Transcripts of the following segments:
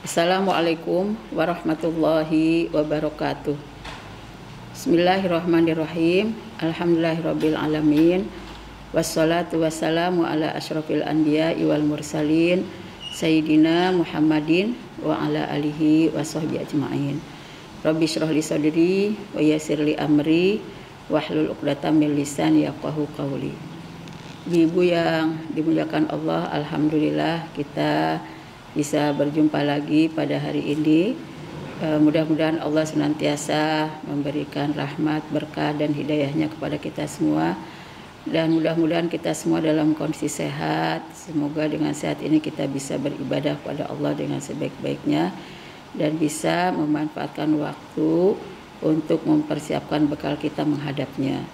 Assalamualaikum warahmatullahi wabarakatuh. Bismillahirrahmanirrahim. Alhamdulillahirabbil alamin. Wassalatu wassalamu ala asyrofil anbiya'i wal mursalin Sayyidina Muhammadin wa ala alihi wa sahbihi ajma'in. Rabbi shrah li sadri wa yassir li amri wahlul 'uqdatam min lisani yafqahu qawli. Ibu yang dimuliakan Allah, alhamdulillah kita bisa berjumpa lagi pada hari ini. Mudah-mudahan Allah senantiasa memberikan rahmat, berkah dan hidayahnya kepada kita semua. Dan mudah-mudahan kita semua dalam kondisi sehat. Semoga dengan sehat ini kita bisa beribadah kepada Allah dengan sebaik-baiknya dan bisa memanfaatkan waktu untuk mempersiapkan bekal kita menghadapnya.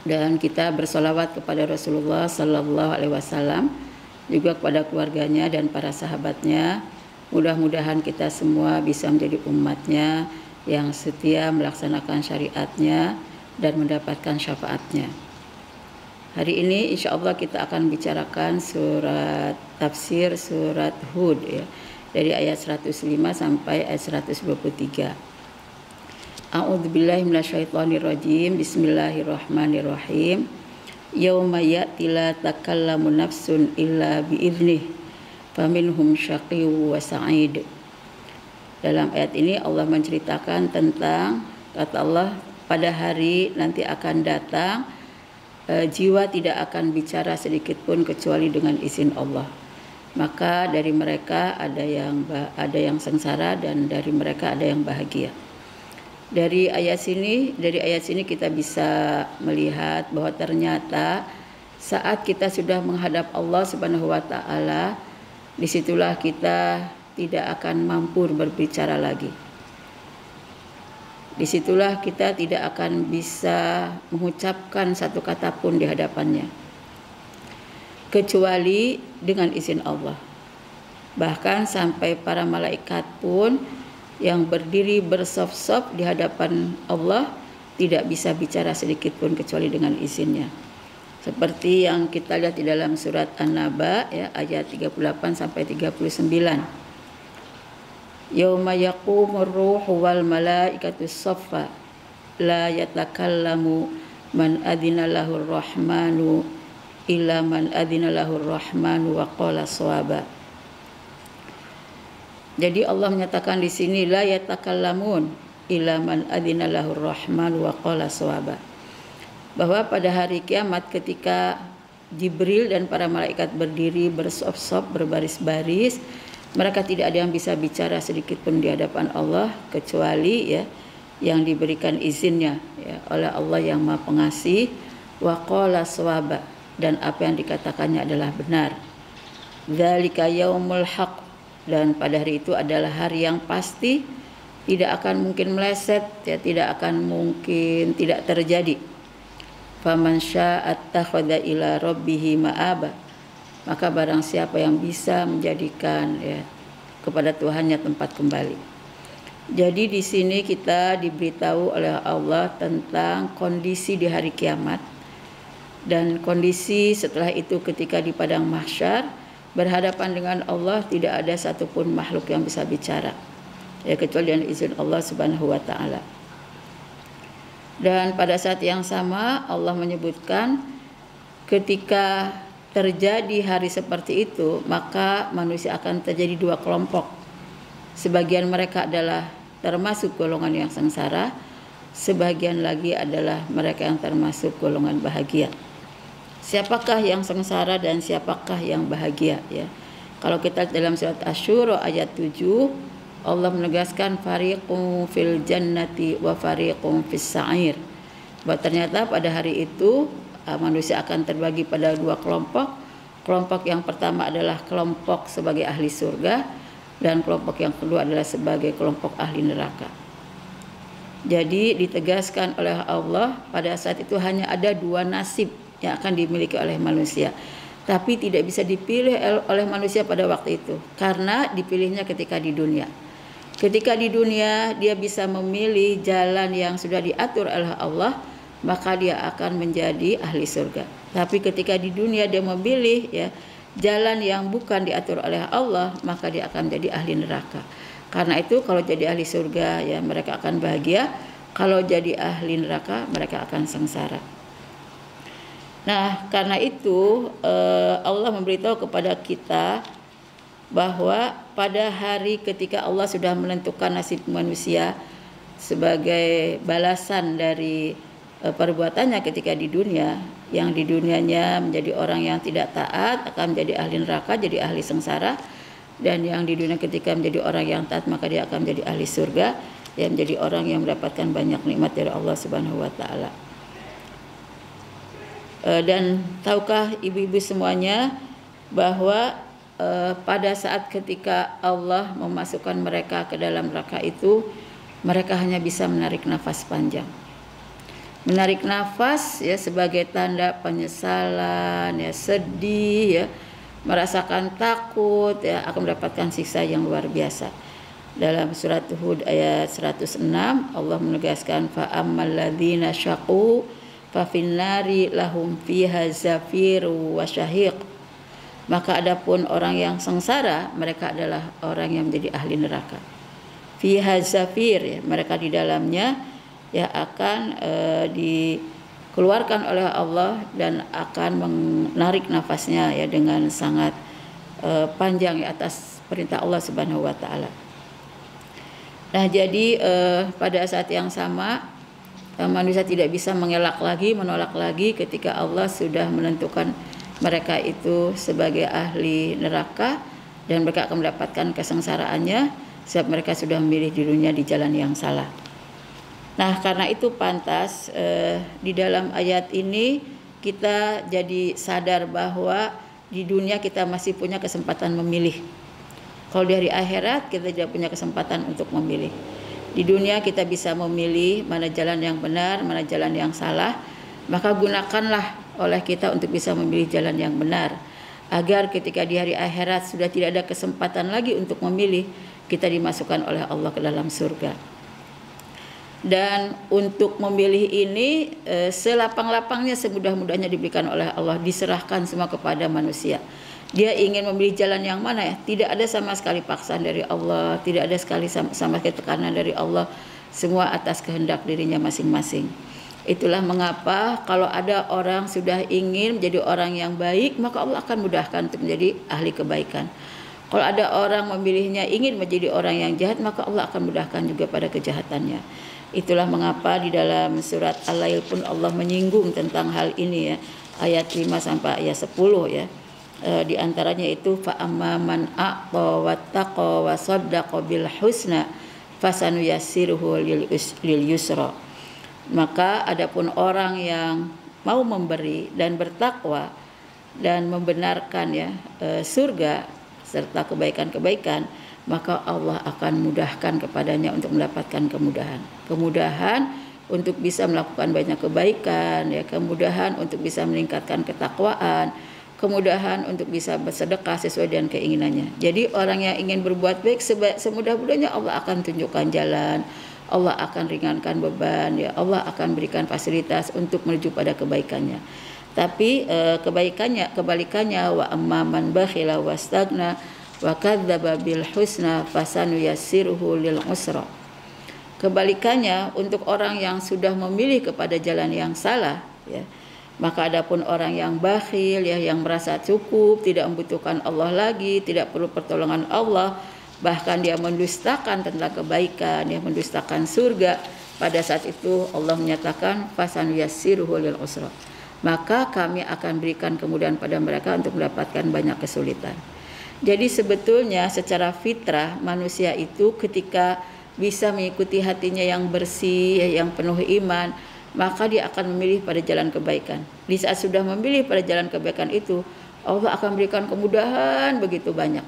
Dan kita bersolawat kepada Rasulullah Sallallahu Alaihi Wasallam, juga kepada keluarganya dan para sahabatnya. Mudah-mudahan kita semua bisa menjadi umatnya yang setia melaksanakan syariatnya dan mendapatkan syafaatnya. Hari ini insya Allah kita akan bicarakan surat tafsir surat Hud ya, dari ayat 105 sampai ayat 123. A'udzubillahi minasyaitonirrajim. Bismillahirrahmanirrahim. Yauma ya'ti la takallamu nafsun illa bi'idnih faminhum syaqiyyu wa sa'id. Dalam ayat ini Allah menceritakan tentang, kata Allah, pada hari nanti akan datang jiwa tidak akan bicara sedikit pun kecuali dengan izin Allah. Maka dari mereka ada yang sengsara dan dari mereka ada yang bahagia. Dari ayat sini kita bisa melihat bahwa ternyata saat kita sudah menghadap Allah Subhanahu wa taala, disitulah kita tidak akan mampu berbicara lagi. Disitulah kita tidak akan bisa mengucapkan satu kata pun di hadapannya, kecuali dengan izin Allah. Bahkan sampai para malaikat pun yang berdiri bersaf-saf di hadapan Allah tidak bisa bicara sedikit pun kecuali dengan izinnya. Seperti yang kita lihat di dalam surat An-Naba ya, ayat 38 sampai 39. Yauma yaqumur ruhu wal malaikatu shaffa la yatakallamu man adzina lahur rahmanu illa man adzina lahur rahmanu wa qala shawaba. Jadi Allah menyatakan di sini la yatakallamun illa man adzina lahur rahman wa qala shawaba. Bahwa pada hari kiamat ketika Jibril dan para malaikat berdiri bersop-sop berbaris-baris, mereka tidak ada yang bisa bicara sedikit pun di hadapan Allah kecuali ya yang diberikan izinnya ya oleh Allah yang Maha Pengasih, wa qala shawaba, dan apa yang dikatakannya adalah benar. Dzalika yaumul haq, dan pada hari itu adalah hari yang pasti, tidak akan mungkin meleset ya, tidak akan mungkin tidak terjadi. Faman syaa'a attakhadha ila rabbih ma'aba, maka barang siapa yang bisa menjadikan ya kepada Tuhannya tempat kembali. Jadi di sini kita diberitahu oleh Allah tentang kondisi di hari kiamat dan kondisi setelah itu ketika di padang mahsyar berhadapan dengan Allah, tidak ada satupun makhluk yang bisa bicara ya kecuali dengan izin Allah Subhanahu wa taala. Dan pada saat yang sama Allah menyebutkan ketika terjadi hari seperti itu, maka manusia akan terjadi dua kelompok. Sebagian mereka adalah termasuk golongan yang sengsara, sebagian lagi adalah mereka yang termasuk golongan bahagia. Siapakah yang sengsara dan siapakah yang bahagia ya? Kalau kita dalam surat Asy-Syura ayat 7, Allah menegaskan fariqum fil jannati wa fariqum fis sa'ir. Bahwa ternyata pada hari itu manusia akan terbagi pada dua kelompok. Kelompok yang pertama adalah kelompok sebagai ahli surga dan kelompok yang kedua adalah sebagai kelompok ahli neraka. Jadi ditegaskan oleh Allah pada saat itu hanya ada dua nasib yang akan dimiliki oleh manusia, tapi tidak bisa dipilih oleh manusia pada waktu itu karena dipilihnya ketika di dunia. Ketika di dunia dia bisa memilih jalan yang sudah diatur oleh Allah, maka dia akan menjadi ahli surga. Tapi ketika di dunia dia memilih ya jalan yang bukan diatur oleh Allah, maka dia akan menjadi ahli neraka. Karena itu kalau jadi ahli surga ya mereka akan bahagia, kalau jadi ahli neraka mereka akan sengsara. Nah, karena itu Allah memberitahu kepada kita bahwa pada hari ketika Allah sudah menentukan nasib manusia sebagai balasan dari perbuatannya ketika di dunia, yang di dunianya menjadi orang yang tidak taat akan menjadi ahli neraka, jadi ahli sengsara, dan yang di dunia ketika menjadi orang yang taat maka dia akan menjadi ahli surga, yang menjadi orang yang mendapatkan banyak nikmat dari Allah Subhanahu wa taala. Dan tahukah ibu-ibu semuanya bahwa pada saat ketika Allah memasukkan mereka ke dalam neraka itu, mereka hanya bisa menarik nafas panjang. Menarik nafas ya sebagai tanda penyesalan, ya sedih, ya merasakan takut, ya akan mendapatkan siksa yang luar biasa. Dalam surat Hud ayat 106 Allah menegaskan fa ammal ladzina syaqu fa finnari lahum fiha zafiru wa syahiq. Maka adapun orang yang sengsara, mereka adalah orang yang menjadi ahli neraka. Fiha zafir, ya, mereka di dalamnya ya akan dikeluarkan oleh Allah dan akan menarik nafasnya ya dengan sangat panjang ya atas perintah Allah Subhanahu wa taala. Nah, jadi pada saat yang sama manusia tidak bisa menolak lagi ketika Allah sudah menentukan mereka itu sebagai ahli neraka dan mereka akan mendapatkan kesengsaraannya sebab mereka sudah memilih dirinya di jalan yang salah. Nah, karena itu pantas di dalam ayat ini kita jadi sadar bahwa di dunia kita masih punya kesempatan memilih. Kalau di hari akhirat kita tidak punya kesempatan untuk memilih. Di dunia kita bisa memilih mana jalan yang benar, mana jalan yang salah. Maka gunakanlah oleh kita untuk bisa memilih jalan yang benar. Agar ketika di hari akhirat sudah tidak ada kesempatan lagi untuk memilih, kita dimasukkan oleh Allah ke dalam surga. Dan untuk memilih ini selapang-lapangnya, semudah-mudahnya diberikan oleh Allah, diserahkan semua kepada manusia. Dia ingin memilih jalan yang mana ya? Tidak ada sama sekali paksaan dari Allah, tidak ada sekali sama sekali tekanan dari Allah. Semua atas kehendak dirinya masing-masing. Itulah mengapa kalau ada orang sudah ingin menjadi orang yang baik, maka Allah akan mudahkan untuk menjadi ahli kebaikan. Kalau ada orang memilihnya ingin menjadi orang yang jahat, maka Allah akan mudahkan juga pada kejahatannya. Itulah mengapa di dalam surat Al-Lail pun Allah menyinggung tentang hal ini ya, ayat 5 sampai ayat 10 ya. Di antaranya itu fa amman a'ta wattaqa wa saddaqa bil husna fasanuyassiruhu lil yusra. Maka adapun orang yang mau memberi dan bertakwa dan membenarkan ya surga serta kebaikan-kebaikan, maka Allah akan mudahkan kepadanya untuk mendapatkan kemudahan untuk bisa melakukan banyak kebaikan ya, kemudahan untuk bisa meningkatkan ketakwaan, kemudahan untuk bisa bersedekah sesuai dengan keinginannya. Jadi orang yang ingin berbuat baik semudah-mudahnya Allah akan tunjukkan jalan, Allah akan ringankan beban ya, Allah akan berikan fasilitas untuk menuju pada kebaikannya. Tapi kebalikannya wa amman bakhila wastagna wa kadzdzaba bil husna fasanuyassiruhu lil usra. Kebalikannya untuk orang yang sudah memilih kepada jalan yang salah ya, maka adapun orang yang bakhil ya, yang merasa cukup, tidak membutuhkan Allah lagi, tidak perlu pertolongan Allah, bahkan dia mendustakan tentang kebaikan, ya mendustakan surga, pada saat itu Allah menyatakan fasanuyassiruhu lil usra. Maka kami akan berikan kemudahan pada mereka untuk mendapatkan banyak kesulitan. Jadi sebetulnya secara fitrah manusia itu ketika bisa mengikuti hatinya yang bersih, yang penuh iman, maka dia akan memilih pada jalan kebaikan. Di saat sudah memilih pada jalan kebaikan itu, Allah akan berikan kemudahan begitu banyak.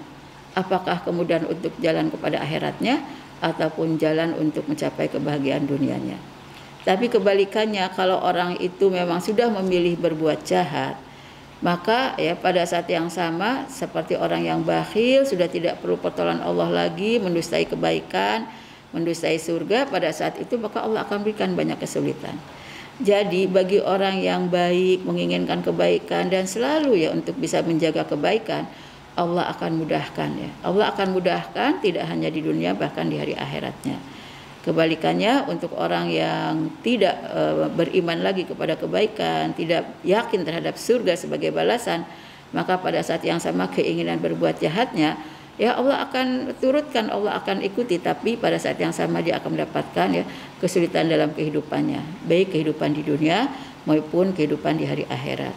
Apakah kemudahan untuk jalan kepada akhiratnya ataupun jalan untuk mencapai kebahagiaan dunianya. Tapi kebalikannya, kalau orang itu memang sudah memilih berbuat jahat, maka ya pada saat yang sama seperti orang yang bakhil, sudah tidak perlu pertolongan Allah lagi, mendustai kebaikan, mendustai surga, pada saat itu maka Allah akan berikan banyak kesulitan. Jadi bagi orang yang baik, menginginkan kebaikan dan selalu ya untuk bisa menjaga kebaikan, Allah akan mudahkan ya. Allah akan mudahkan tidak hanya di dunia bahkan di hari akhiratnya. Kebalikannya untuk orang yang tidak beriman lagi kepada kebaikan, tidak yakin terhadap surga sebagai balasan, maka pada saat yang sama keinginan berbuat jahatnya, ya Allah akan turutkan, Allah akan ikuti, tapi pada saat yang sama dia akan mendapatkan ya kesulitan dalam kehidupannya, baik kehidupan di dunia maupun kehidupan di hari akhirat.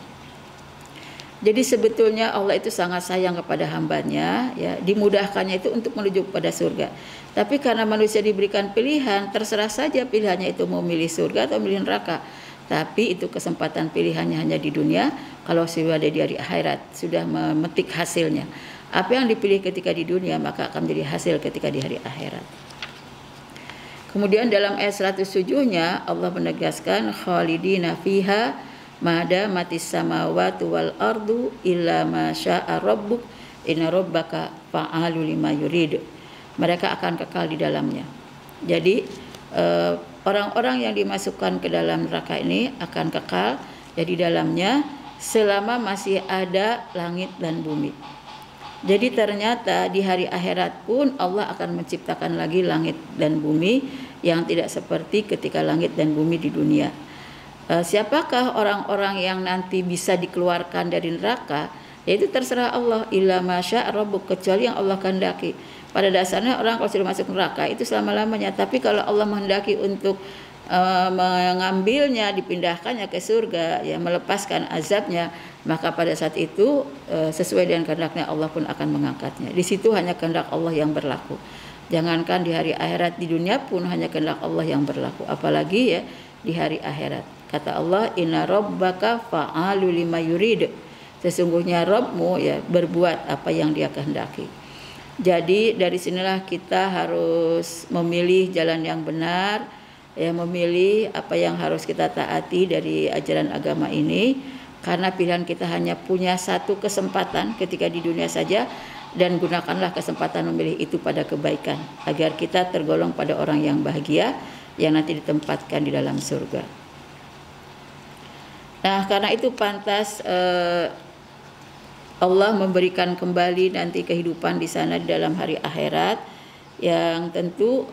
Jadi sebetulnya Allah itu sangat sayang kepada hambanya, ya dimudahkannya itu untuk menuju kepada surga. Tapi karena manusia diberikan pilihan, terserah saja pilihannya itu mau milih surga atau milih neraka. Tapi itu kesempatan pilihannya hanya di dunia. Kalau sudah ada di hari akhirat, sudah memetik hasilnya. Apa yang dipilih ketika di dunia maka akan menjadi hasil ketika di hari akhirat. Kemudian dalam ayat 107-nya Allah menegaskan khalidina fiha mada matis samawati wal ardu illa ma syaa rabbuk inna rabbaka fa'alu lima yurid. Mereka akan kekal di dalamnya. Jadi orang-orang yang dimasukkan ke dalam neraka ini akan kekal di dalamnya selama masih ada langit dan bumi. Jadi ternyata di hari akhirat pun Allah akan menciptakan lagi langit dan bumi yang tidak seperti ketika langit dan bumi di dunia. Siapakah orang-orang yang nanti bisa dikeluarkan dari neraka? Yaitu terserah Allah, illa masya rabbuk, kecuali yang Allah kehendaki. Pada dasarnya orang kalau sudah masuk neraka itu selama-lamanya, tapi kalau Allah menghendaki untuk mengambilnya, dipindahkannya ke surga, ya melepaskan azabnya, maka pada saat itu sesuai dengan kehendaknya Allah pun akan mengangkatnya. Di situ hanya kehendak Allah yang berlaku. Jangankan di hari akhirat, di dunia pun hanya kehendak Allah yang berlaku, apalagi ya di hari akhirat. Kata Allah, inna rabbaka fa'alu lima yurid. Sesungguhnya Rabbmu ya berbuat apa yang dia kehendaki. Jadi dari sinilah kita harus memilih jalan yang benar, ya memilih apa yang harus kita taati dari ajaran agama ini, karena pilihan kita hanya punya satu kesempatan ketika di dunia saja, dan gunakanlah kesempatan memilih itu pada kebaikan agar kita tergolong pada orang yang bahagia yang nanti ditempatkan di dalam surga. Nah, karena itu pantas Allah memberikan kembali nanti kehidupan di sana di dalam hari akhirat, yang tentu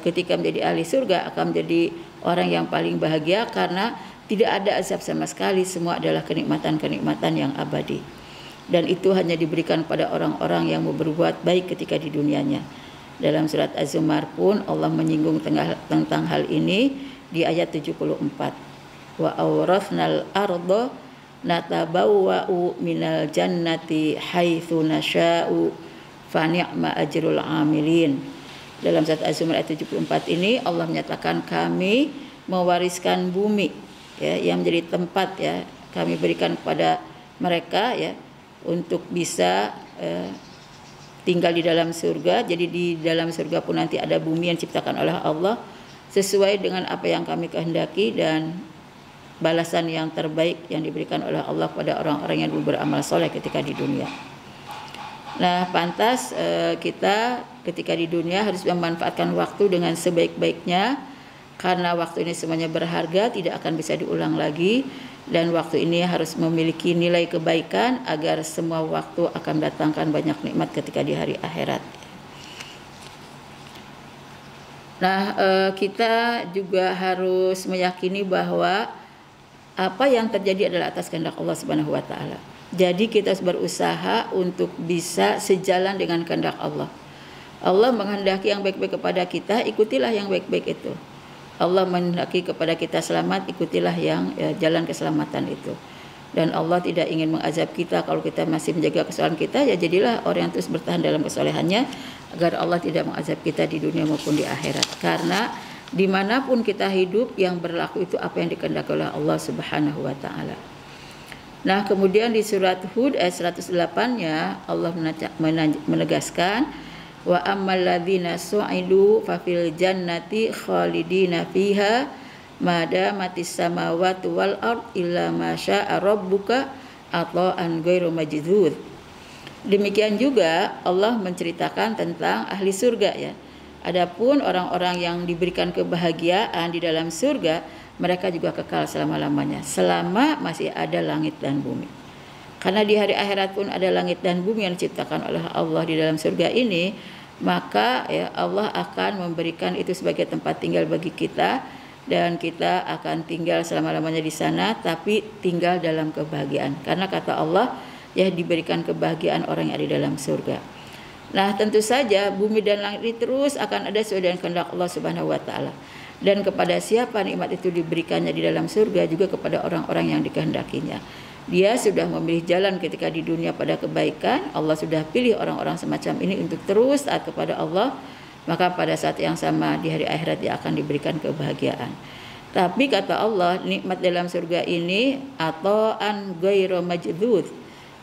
ketika menjadi ahli surga akan menjadi orang yang paling bahagia karena tidak ada azab sama sekali, semua adalah kenikmatan-kenikmatan yang abadi. Dan itu hanya diberikan pada orang-orang yang mau berbuat baik ketika di dunianya. Dalam surat Az-Zumar pun Allah menyinggung tentang hal ini di ayat 74. Wa awrathnal arda natabawwa'u minal jannati haitsu nasya'u fa ni'ma ajrul amilin. Dalam surat Az-Zumar ayat 74 ini Allah menyatakan kami mewariskan bumi ya yang menjadi tempat ya kami berikan kepada mereka ya untuk bisa tinggal di dalam surga. Jadi di dalam surga pun nanti ada bumi yang diciptakan oleh Allah sesuai dengan apa yang kami kehendaki, dan balasan yang terbaik yang diberikan oleh Allah pada orang-orang yang beramal soleh ketika di dunia. Nah, pantas kita ketika di dunia harus memanfaatkan waktu dengan sebaik-baiknya, karena waktu ini semuanya berharga, tidak akan bisa diulang lagi, dan waktu ini harus memiliki nilai kebaikan agar semua waktu akan mendatangkan banyak nikmat ketika di hari akhirat. Nah, kita juga harus meyakini bahwa apa yang terjadi adalah atas kehendak Allah Subhanahu wa taala. Jadi kita harus berusaha untuk bisa sejalan dengan kehendak Allah. Allah menghendaki yang baik-baik kepada kita, ikutilah yang baik-baik itu. Allah menghendaki kepada kita selamat, ikutilah yang jalan keselamatan itu. Dan Allah tidak ingin mengazab kita kalau kita masih menjaga kesalahan kita, ya jadilah orang yang terus bertahan dalam kesolehannya agar Allah tidak mengazab kita di dunia maupun di akhirat. Karena dimanapun kita hidup yang berlaku itu apa yang dikehendaki oleh Allah Subhanahu wa taala. Nah, kemudian di surat Hud ayat 108-nya Allah menegaskan wa ammal ladzina su'idu fa fil jannati khalidina fiha mada matis samawati wal ard illa ma syaa rabbuka ata'an ghairu majdzud. Demikian juga Allah menceritakan tentang ahli surga ya. Adapun orang-orang yang diberikan kebahagiaan di dalam surga, mereka juga kekal selama-lamanya, selama masih ada langit dan bumi. Karena di hari akhirat pun ada langit dan bumi yang diciptakan oleh Allah di dalam surga ini, maka ya Allah akan memberikan itu sebagai tempat tinggal bagi kita, dan kita akan tinggal selama-lamanya di sana, tapi tinggal dalam kebahagiaan. Karena kata Allah, ya diberikan kebahagiaan orang yang ada di dalam surga. Nah, tentu saja bumi dan langit ini terus akan ada sesuai dengan kehendak Allah Subhanahu wa taala. Dan kepada siapa nikmat itu diberikannya di dalam surga, juga kepada orang-orang yang dikehendakinya. Dia sudah memilih jalan ketika di dunia pada kebaikan, Allah sudah pilih orang-orang semacam ini untuk terus taat kepada Allah, maka pada saat yang sama di hari akhirat dia akan diberikan kebahagiaan. Tapi kata Allah, nikmat dalam surga ini ata'an ghairu majdud,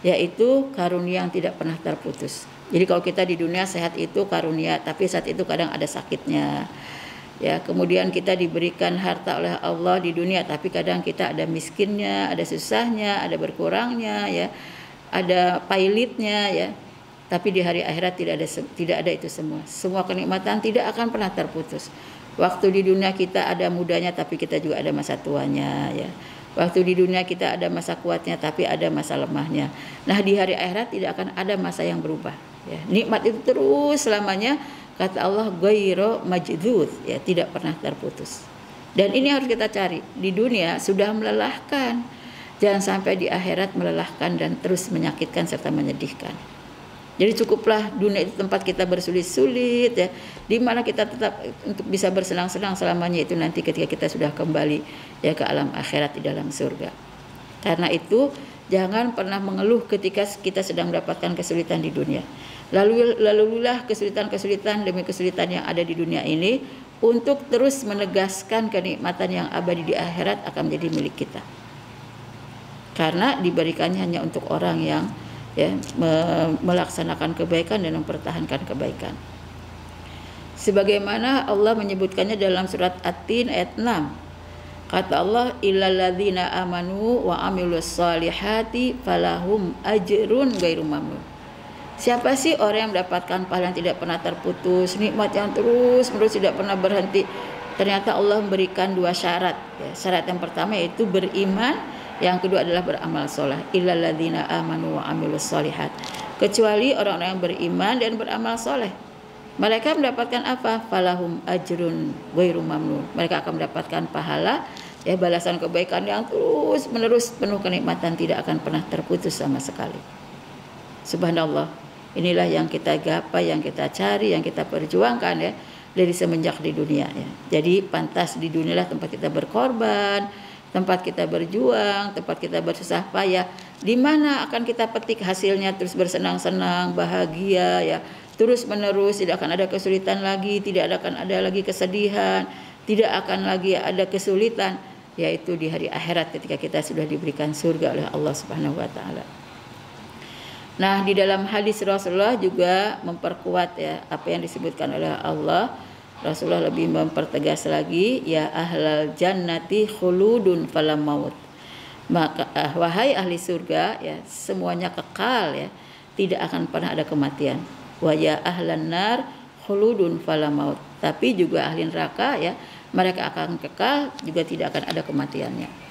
yaitu karunia yang tidak pernah terputus. Jadi kalau kita di dunia sehat itu karunia, tapi saat itu kadang ada sakitnya. Ya, kemudian kita diberikan harta oleh Allah di dunia, tapi kadang kita ada miskinnya, ada susahnya, ada berkurangnya, ya, ada pailitnya, ya. Tapi di hari akhirat tidak ada itu semua. Semua kenikmatan tidak akan pernah terputus. Waktu di dunia kita ada mudanya, tapi kita juga ada masa tuanya, ya. Waktu di dunia kita ada masa kuatnya, tapi ada masa lemahnya. Nah, di hari akhirat tidak akan ada masa yang berubah. Ya, nikmat itu terus selamanya. Kata Allah, ghairu majdud, ya, tidak pernah terputus. Dan ini harus kita cari. Di dunia sudah melelahkan, jangan sampai di akhirat melelahkan dan terus menyakitkan serta menyedihkan. Jadi cukuplah dunia itu tempat kita bersulit-sulit, ya, di mana kita tetap untuk bisa bersenang-senang selamanya itu nanti ketika kita sudah kembali, ya, ke alam akhirat di dalam surga. Karena itu jangan pernah mengeluh ketika kita sedang mendapatkan kesulitan di dunia. Lalulah kesulitan-kesulitan demi kesulitan yang ada di dunia ini untuk terus menegaskan kenikmatan yang abadi di akhirat akan menjadi milik kita. Karena diberikannya hanya untuk orang yang, ya, melaksanakan kebaikan dan mempertahankan kebaikan. Sebagaimana Allah menyebutkannya dalam surat At-Tin ayat 6. Kata Allah, illal ladzina amanu wa amilus solihati falahum ajrun ghairu mamnun. Siapa sih orang yang mendapatkan pahala yang tidak pernah terputus, nikmat yang terus menerus tidak pernah berhenti? Ternyata Allah memberikan dua syarat, ya. Syarat yang pertama yaitu beriman, yang kedua adalah beramal soleh. Illal ladzina amanu wa amilus solihat. Kecuali orang-orang yang beriman dan beramal soleh, mereka mendapatkan apa? Falahum ajrun ghairu mamnun. Mereka akan mendapatkan pahala, ya, balasan kebaikan yang terus menerus penuh kenikmatan, tidak akan pernah terputus sama sekali. Subhanallah. Inilah yang kita gapai, yang kita cari, yang kita perjuangkan, ya, dari semenjak di dunia, ya. Jadi pantas di dunia lah tempat kita berkorban, tempat kita berjuang, tempat kita bersusah payah, di mana akan kita petik hasilnya terus bersenang-senang, bahagia, ya, terus menerus, tidak akan ada kesulitan lagi, tidak akan ada lagi kesedihan, tidak akan lagi ada kesulitan, yaitu di hari akhirat ketika kita sudah diberikan surga oleh Allah Subhanahu wa taala. Nah, di dalam hadis Rasulullah juga memperkuat, ya, apa yang disebutkan oleh Allah. Rasulullah lebih mempertegas lagi, ya ahlal jannati khuludun falam maut. Maka wahai ahli surga, ya, semuanya kekal, ya, tidak akan pernah ada kematian. Wa ya ahlan nar khuludun falam maut. Tapi juga ahli neraka, ya, mereka akan kekal, juga tidak akan ada kematiannya.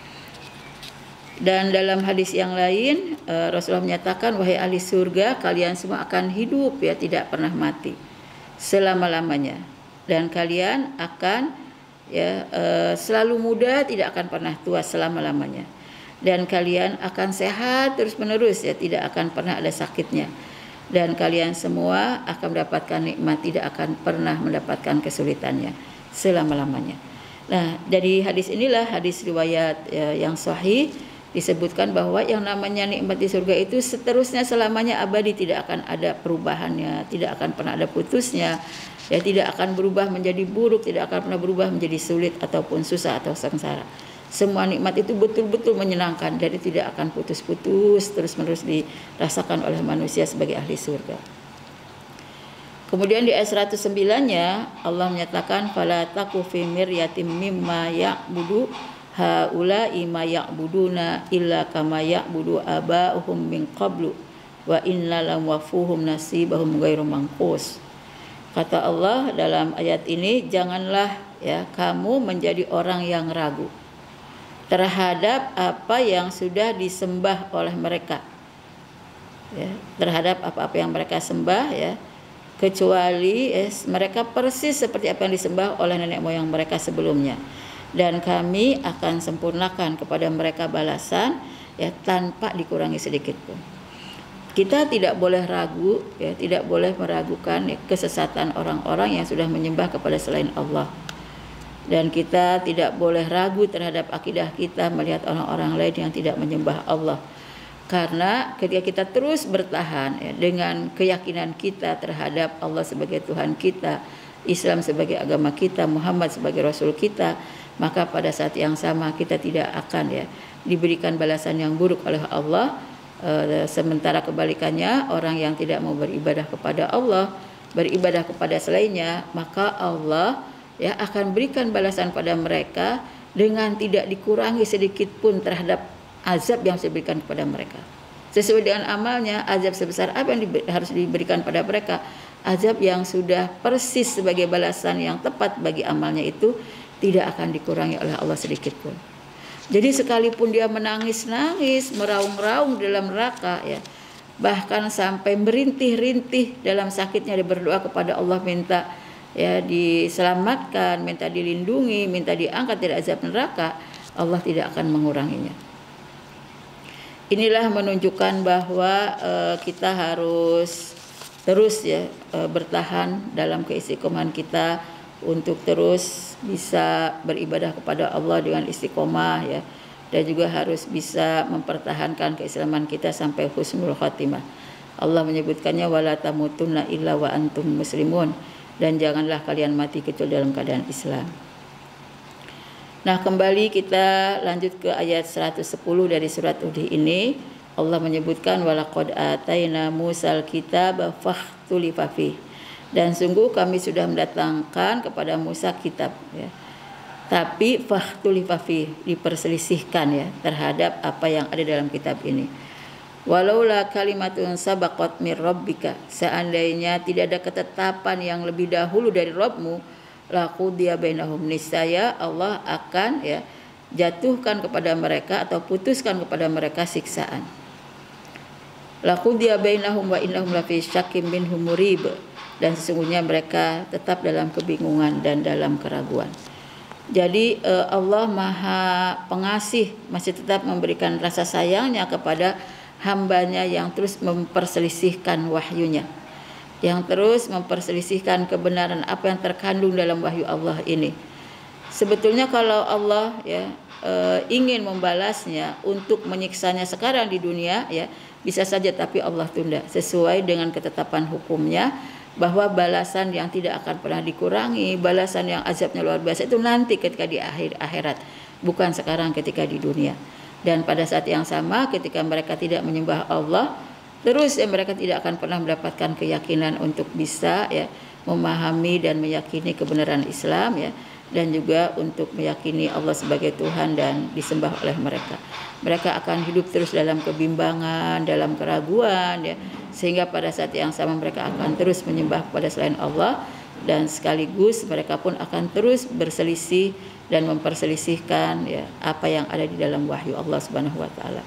Dan dalam hadis yang lain Rasulullah menyatakan, wahai ahli surga, kalian semua akan hidup, ya, tidak pernah mati selama-lamanya, dan kalian akan, ya, selalu muda, tidak akan pernah tua selama-lamanya, dan kalian akan sehat terus menerus, ya, tidak akan pernah ada sakitnya, dan kalian semua akan mendapatkan nikmat, tidak akan pernah mendapatkan kesulitannya selama-lamanya. Nah, dari hadis inilah, hadis riwayat, ya, yang sahih, disebutkan bahwa yang namanya nikmat di surga itu seterusnya selamanya abadi, tidak akan ada perubahannya, tidak akan pernah ada putusnya, ya, tidak akan berubah menjadi buruk, tidak akan pernah berubah menjadi sulit ataupun susah atau sengsara. Semua nikmat itu betul-betul menyenangkan, jadi tidak akan putus-putus, terus-menerus dirasakan oleh manusia sebagai ahli surga. Kemudian di ayat 109-nya Allah menyatakan, fala taku fi miryatin mimma ya'budu haula'i ma ya'buduna illa kama ya'budu aba'uhum min qablu wa inna lam wafuhum nasibahum ghairu manqus. Kata Allah dalam ayat ini, janganlah, ya, kamu menjadi orang yang ragu. terhadap apa yang sudah disembah oleh mereka, ya, terhadap apa-apa yang mereka sembah, ya, kecuali mereka persis seperti apa yang disembah oleh nenek moyang mereka sebelumnya, dan kami akan sempurnakan kepada mereka balasan, ya, tanpa dikurangi sedikit pun. Kita tidak boleh ragu, ya, tidak boleh meragukan, ya, kesesatan orang-orang yang sudah menyembah kepada selain Allah. Dan kita tidak boleh ragu terhadap akidah kita melihat orang-orang lain yang tidak menyembah Allah. Karena ketika kita terus bertahan, ya, dengan keyakinan kita terhadap Allah sebagai Tuhan kita, Islam sebagai agama kita, Muhammad sebagai Rasul kita, maka pada saat yang sama kita tidak akan, ya, diberikan balasan yang buruk oleh Allah. Sementara kebalikannya, orang yang tidak mau beribadah kepada Allah, beribadah kepada selainnya, maka Allah, ya, akan berikan balasan pada mereka dengan tidak dikurangi sedikit pun terhadap azab yang diberikan kepada mereka. Sesuai dengan amalnya, azab sebesar apa yang harus diberikan pada mereka, azab yang sudah persis sebagai balasan yang tepat bagi amalnya itu tidak akan dikurangi oleh Allah sedikit pun. Jadi sekalipun dia menangis-nangis, meraung-raung dalam neraka, ya, bahkan sampai merintih-rintih dalam sakitnya, dia berdoa kepada Allah, minta, ya, diselamatkan, minta dilindungi, minta diangkat dari azab neraka, Allah tidak akan menguranginya. Inilah menunjukkan bahwa kita harus terus, ya, bertahan dalam keistiqomahan kita untuk terus bisa beribadah kepada Allah dengan istiqomah, ya, dan juga harus bisa mempertahankan keislaman kita sampai husnul khatimah. Allah menyebutkannya, wala tamutunna illa wa antum muslimun, dan janganlah kalian mati kecuali dalam keadaan Islam. Nah, kembali kita lanjut ke ayat 110 dari surat Hud ini. Allah menyebutkan, walaqad ataina Musal kitaba fakhtulifa fihi, dan sungguh kami sudah mendatangkan kepada Musa kitab, ya, tapi fakhtulifa fihi, diperselisihkan, ya, terhadap apa yang ada dalam kitab ini. Walaula kalimatun sabaqat mir rabbika, seandainya tidak ada ketetapan yang lebih dahulu dari Rabbmu, laqudiya bainahum, niscaya Allah akan, ya, jatuhkan kepada mereka atau putuskan kepada mereka siksaan. Laqudiya bainahum wa innahum lafi syakkim minhum murib, dan sesungguhnya mereka tetap dalam kebingungan dan dalam keraguan. Jadi Allah Maha Pengasih masih tetap memberikan rasa sayangnya kepada hambanya yang terus memperselisihkan wahyunya, yang terus memperselisihkan kebenaran apa yang terkandung dalam wahyu Allah ini. Sebetulnya kalau Allah, ya, ingin membalasnya untuk menyiksanya sekarang di dunia, ya, bisa saja, tapi Allah tunda sesuai dengan ketetapan hukumnya, bahwa balasan yang tidak akan pernah dikurangi, balasan yang azabnya luar biasa itu nanti ketika di akhirat, bukan sekarang ketika di dunia. Dan pada saat yang sama, ketika mereka tidak menyembah Allah, terus, ya, mereka tidak akan pernah mendapatkan keyakinan untuk bisa, ya, memahami dan meyakini kebenaran Islam, ya, dan juga untuk meyakini Allah sebagai Tuhan dan disembah oleh mereka. Mereka akan hidup terus dalam kebimbangan, dalam keraguan, ya, sehingga pada saat yang sama mereka akan terus menyembah kepada selain Allah, dan sekaligus mereka pun akan terus berselisih dan memperselisihkan, ya, apa yang ada di dalam wahyu Allah Subhanahu wa taala.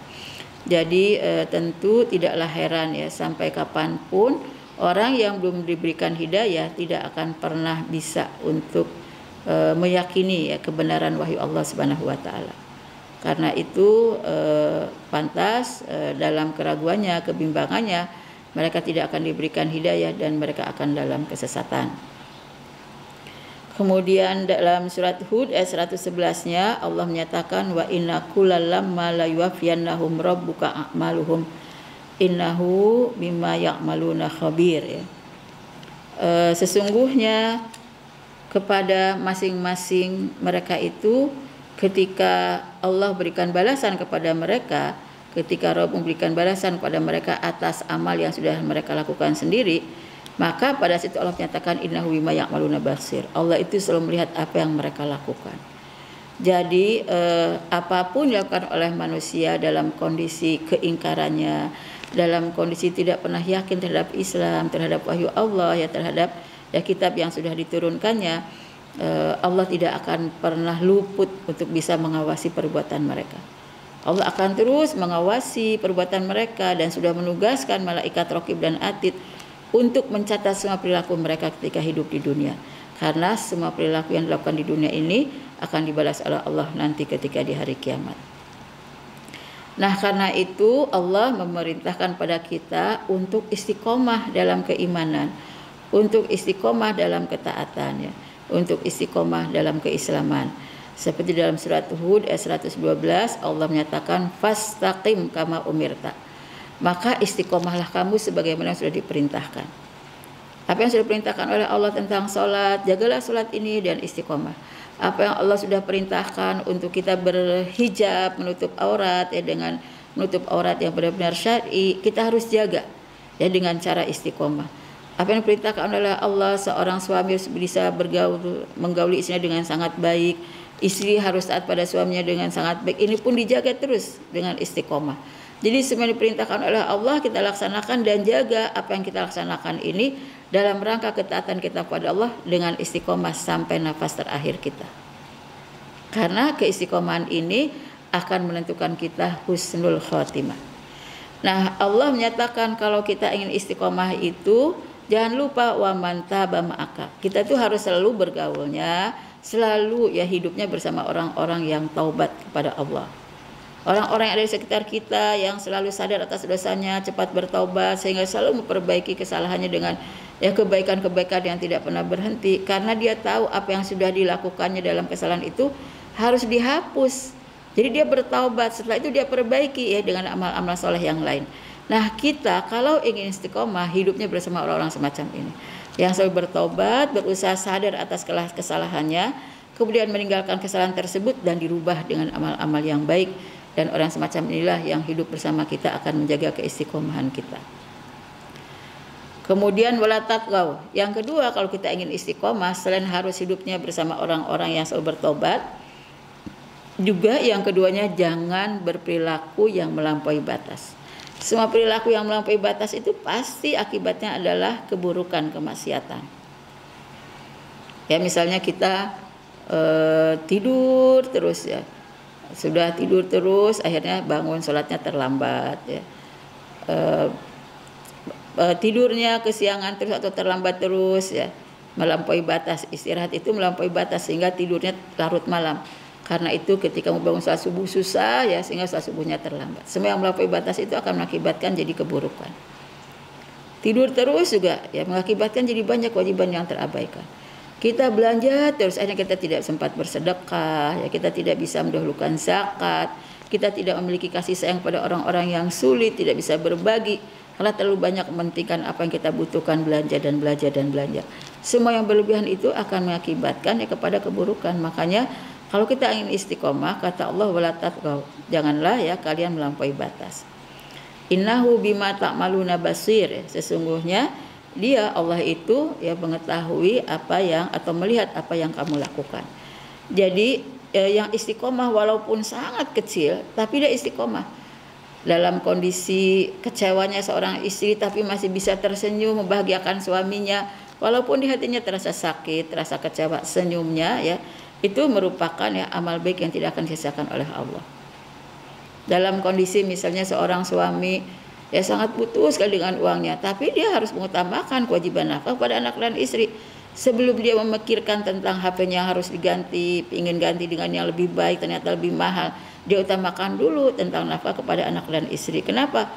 Jadi tentu tidaklah heran, ya, sampai kapanpun orang yang belum diberikan hidayah tidak akan pernah bisa untuk meyakini, ya, kebenaran wahyu Allah Subhanahu wa taala. Karena itu pantas dalam keraguannya, kebimbangannya, mereka tidak akan diberikan hidayah dan mereka akan dalam kesesatan. Kemudian dalam surat Hud ayat 111-nya Allah menyatakan, wa inna kullalamma la yuwaffiyannahum rabbuka a'maluhum innahu bima ya'maluna khabir, ya. Sesungguhnya kepada masing-masing mereka itu, ketika Allah berikan balasan kepada mereka, ketika Rabb memberikan balasan kepada mereka atas amal yang sudah mereka lakukan sendiri, maka pada situ Allah menyatakan innahu bima ya'maluna basir. Allah itu selalu melihat apa yang mereka lakukan. Jadi apapun dilakukan oleh manusia dalam kondisi keingkarannya, dalam kondisi tidak pernah yakin terhadap Islam, terhadap wahyu Allah, ya, terhadap, ya, kitab yang sudah diturunkannya, Allah tidak akan pernah luput untuk bisa mengawasi perbuatan mereka. Allah akan terus mengawasi perbuatan mereka dan sudah menugaskan malaikat raqib dan atid untuk mencatat semua perilaku mereka ketika hidup di dunia. Karena semua perilaku yang dilakukan di dunia ini akan dibalas oleh Allah nanti ketika di hari kiamat. Nah, karena itu Allah memerintahkan pada kita untuk istiqomah dalam keimanan, untuk istiqomah dalam ketaatan, ya, untuk istiqomah dalam keislaman. Seperti dalam surat Hud ayat 112 Allah menyatakan fastaqim kama umirta. Maka istiqomahlah kamu sebagaimana yang sudah diperintahkan. Apa yang sudah diperintahkan oleh Allah tentang sholat, jagalah sholat ini dan istiqomah. Apa yang Allah sudah perintahkan untuk kita berhijab, menutup aurat, ya, dengan menutup aurat yang benar-benar syar'i, kita harus jaga, ya, dengan cara istiqomah. Apa yang diperintahkan oleh Allah, seorang suami harus bisa menggauli istrinya dengan sangat baik, istri harus taat pada suaminya dengan sangat baik. Ini pun dijaga terus dengan istiqomah. Jadi semua yang diperintahkan oleh Allah kita laksanakan dan jaga apa yang kita laksanakan ini dalam rangka ketaatan kita kepada Allah dengan istiqomah sampai nafas terakhir kita. Karena keistiqomahan ini akan menentukan kita husnul khotimah. Nah, Allah menyatakan kalau kita ingin istiqomah itu jangan lupa wa man taba ma'aka. Kita tuh harus selalu bergaulnya, selalu ya hidupnya bersama orang-orang yang taubat kepada Allah. Orang-orang yang ada di sekitar kita yang selalu sadar atas dosanya, cepat bertaubat sehingga selalu memperbaiki kesalahannya dengan ya kebaikan-kebaikan yang tidak pernah berhenti, karena dia tahu apa yang sudah dilakukannya dalam kesalahan itu harus dihapus. Jadi dia bertaubat, setelah itu dia perbaiki ya dengan amal-amal soleh yang lain. Nah, kita kalau ingin istiqomah hidupnya bersama orang-orang semacam ini yang selalu bertaubat, berusaha sadar atas kesalahannya, kemudian meninggalkan kesalahan tersebut dan dirubah dengan amal-amal yang baik. Dan orang semacam inilah yang hidup bersama kita akan menjaga keistiqomahan kita. Kemudian wala tatghaw. Yang kedua, kalau kita ingin istiqomah selain harus hidupnya bersama orang-orang yang selalu bertobat, juga yang keduanya jangan berperilaku yang melampaui batas. Semua perilaku yang melampaui batas itu pasti akibatnya adalah keburukan, kemaksiatan. Ya, misalnya kita tidur terus ya. Sudah tidur terus, akhirnya bangun sholatnya terlambat, ya. Tidurnya kesiangan terus atau terlambat terus, ya, melampaui batas. Istirahat itu melampaui batas sehingga tidurnya larut malam. Karena itu ketika mau bangun sholat subuh susah, ya, sehingga sholat subuhnya terlambat. Semua yang melampaui batas itu akan mengakibatkan jadi keburukan. Tidur terus juga ya mengakibatkan jadi banyak kewajiban yang terabaikan. Kita belanja terus, akhirnya kita tidak sempat bersedekah, ya, kita tidak bisa mendahulukan zakat, kita tidak memiliki kasih sayang pada orang-orang yang sulit, tidak bisa berbagi karena terlalu banyak mementingkan apa yang kita butuhkan, belanja dan belanja dan belanja. Semua yang berlebihan itu akan mengakibatkan ya kepada keburukan. Makanya kalau kita ingin istiqomah, kata Allah wala tatghaw, janganlah ya kalian melampaui batas. Innahu bima ta'maluna basir, ya, sesungguhnya dia Allah itu ya mengetahui apa yang atau melihat apa yang kamu lakukan. Jadi yang istiqomah walaupun sangat kecil tapi dia istiqomah. Dalam kondisi kecewanya seorang istri tapi masih bisa tersenyum membahagiakan suaminya walaupun di hatinya terasa sakit, terasa kecewa, senyumnya ya itu merupakan ya amal baik yang tidak akan disia-siakan oleh Allah. Dalam kondisi misalnya seorang suami ya sangat butuh sekali dengan uangnya, tapi dia harus mengutamakan kewajiban nafkah pada anak dan istri. Sebelum dia memikirkan tentang HP-nya harus diganti, ingin ganti dengan yang lebih baik, ternyata lebih mahal, dia utamakan dulu tentang nafkah kepada anak dan istri. Kenapa?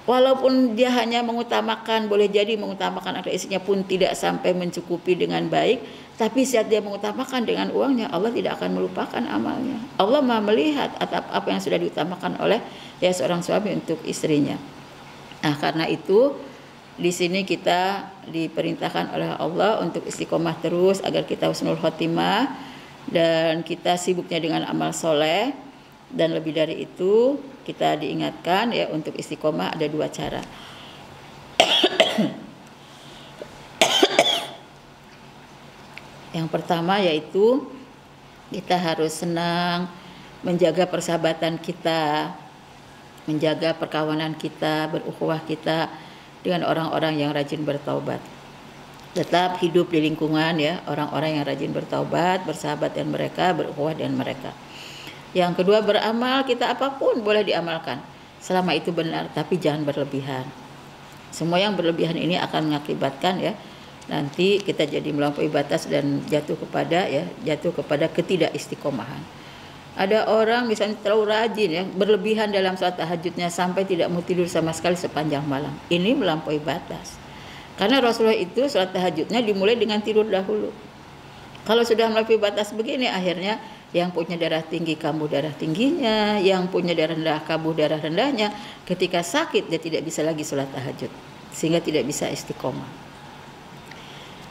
Walaupun dia hanya mengutamakan, boleh jadi mengutamakan anak istrinya pun tidak sampai mencukupi dengan baik, tapi saat dia mengutamakan dengan uangnya, Allah tidak akan melupakan amalnya. Allah Maha melihat apa yang sudah diutamakan oleh ya seorang suami untuk istrinya. Nah, karena itu di sini kita diperintahkan oleh Allah untuk istiqomah terus agar kita husnul khotimah dan kita sibuknya dengan amal soleh. Dan lebih dari itu kita diingatkan ya untuk istiqomah ada dua cara. Yang pertama yaitu kita harus senang menjaga persahabatan kita, menjaga perkawanan kita, berukhuwah kita dengan orang-orang yang rajin bertaubat. tetap hidup di lingkungan ya orang-orang yang rajin bertaubat, bersahabat dengan mereka, berukhuwah dengan mereka. Yang kedua, beramal kita apapun boleh diamalkan selama itu benar, tapi jangan berlebihan. Semua yang berlebihan ini akan mengakibatkan ya nanti kita jadi melampaui batas dan jatuh kepada ketidakistiqomahan. Ada orang misalnya terlalu rajin ya, berlebihan dalam salat tahajudnya sampai tidak mau tidur sama sekali sepanjang malam. Ini melampaui batas. Karena Rasulullah itu salat tahajudnya dimulai dengan tidur dahulu. Kalau sudah melampaui batas begini, akhirnya yang punya darah tinggi kambuh darah tingginya, yang punya darah rendah kambuh darah rendahnya. Ketika sakit dia tidak bisa lagi salat tahajud, sehingga tidak bisa istiqomah.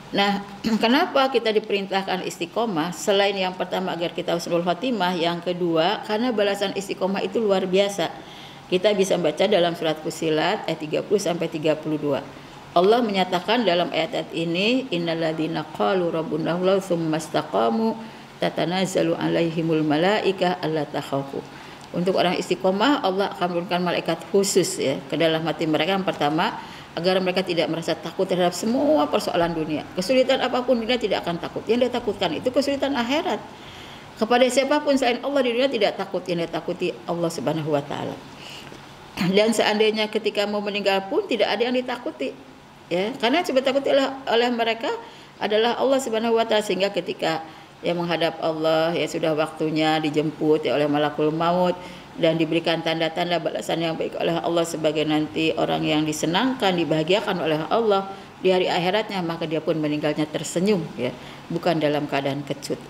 Nah, kenapa kita diperintahkan istiqomah? Selain yang pertama agar kita husnul khotimah, yang kedua karena balasan istiqomah itu luar biasa. Kita bisa baca dalam surat Fussilat ayat 30 sampai 32. Allah menyatakan dalam ayat ini, innalladzina qalu rabbunallahu tsumma istaqamu tatanazzalu alaihimul malaikah alla takhafu. Untuk orang istiqomah, Allah akan menurunkan malaikat khusus ya ke dalam hati mereka. Yang pertama, agar mereka tidak merasa takut terhadap semua persoalan dunia. Kesulitan apapun dunia tidak akan takut. Yang dia takutkan itu kesulitan akhirat. Kepada siapapun selain Allah di dunia tidak takut. Yang dia takuti Allah Subhanahu wa taala. Dan seandainya ketika mau meninggal pun tidak ada yang ditakuti. Ya, karena yang takuti oleh mereka adalah Allah Subhanahu wa taala, sehingga ketika yang menghadap Allah ya sudah waktunya dijemput ya oleh malakul maut dan diberikan tanda-tanda balasan yang baik oleh Allah sebagai nanti orang yang disenangkan, dibahagiakan oleh Allah di hari akhiratnya, maka dia pun meninggalnya tersenyum ya, bukan dalam keadaan kecut.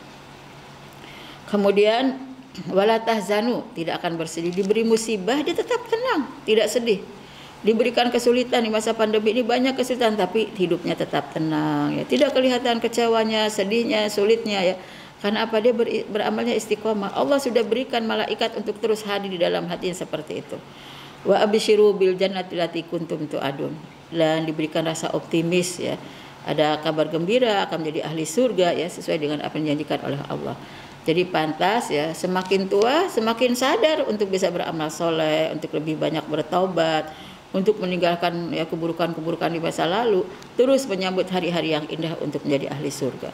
Kemudian wala tahzanu, tidak akan bersedih. Diberi musibah dia tetap tenang, tidak sedih. Diberikan kesulitan di masa pandemi ini, banyak kesulitan, tapi hidupnya tetap tenang ya, tidak kelihatan kecewanya, sedihnya, sulitnya ya. Karena apa? Dia beramalnya istiqomah. Allah sudah berikan malaikat untuk terus hadir di dalam hatinya seperti itu. Wa absyiru bil jannati allati kuntum tu'adun. Dan diberikan rasa optimis ya. Ada kabar gembira akan menjadi ahli surga ya, sesuai dengan apa yang dijanjikan oleh Allah. Jadi pantas ya, semakin tua semakin sadar untuk bisa beramal soleh, untuk lebih banyak bertaubat, untuk meninggalkan ya keburukan-keburukan di masa lalu, terus menyambut hari-hari yang indah untuk menjadi ahli surga.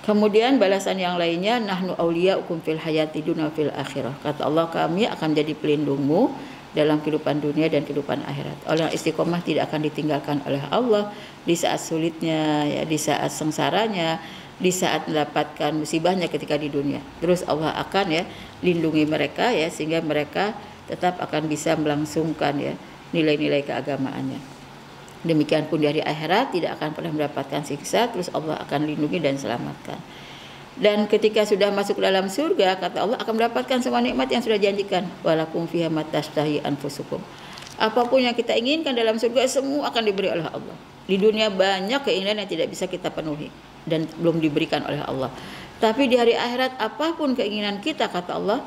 Kemudian balasan yang lainnya, nahnu auliyaukum fil hayati dunya fil akhirah. Kata Allah, kami akan jadi pelindungmu dalam kehidupan dunia dan kehidupan akhirat. Orang istiqomah tidak akan ditinggalkan oleh Allah di saat sulitnya ya, di saat sengsaranya, di saat mendapatkan musibahnya ketika di dunia. Terus Allah akan ya lindungi mereka ya, sehingga mereka tetap akan bisa melangsungkan ya nilai-nilai keagamaannya. Demikian pun di hari akhirat tidak akan pernah mendapatkan siksa, terus Allah akan lindungi dan selamatkan. Dan ketika sudah masuk dalam surga, kata Allah akan mendapatkan semua nikmat yang sudah dijanjikan. Walakum fiha ma tashtahi anfusukum. Apapun yang kita inginkan dalam surga semua akan diberi oleh Allah. Di dunia banyak keinginan yang tidak bisa kita penuhi dan belum diberikan oleh Allah. Tapi di hari akhirat apapun keinginan kita, kata Allah,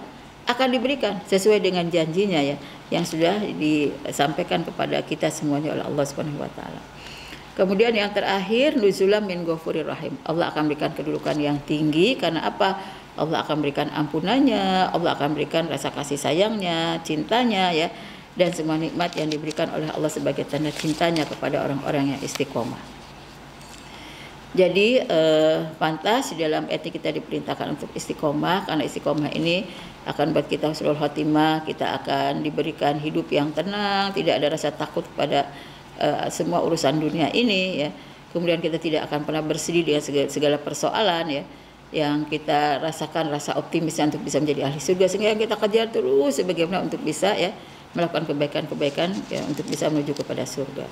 akan diberikan sesuai dengan janjinya ya, yang sudah disampaikan kepada kita semuanya oleh Allah Subhanahu wa taala. Kemudian yang terakhir, nuzulam min ghafurir rahim. Allah akan berikan kedudukan yang tinggi karena apa? Allah akan berikan ampunannya, Allah akan berikan rasa kasih sayangnya, cintanya ya, dan semua nikmat yang diberikan oleh Allah sebagai tanda cintanya kepada orang-orang yang istiqomah. Jadi pantas di dalam etik kita diperintahkan untuk istiqomah, karena istiqomah ini akan buat kita husnul khotimah, kita akan diberikan hidup yang tenang, tidak ada rasa takut pada semua urusan dunia ini ya. Kemudian kita tidak akan pernah bersedih dengan segala persoalan ya, yang kita rasakan rasa optimisnya untuk bisa menjadi ahli surga, sehingga yang kita kejar terus sebagaimana untuk bisa ya melakukan kebaikan-kebaikan ya, untuk bisa menuju kepada surga.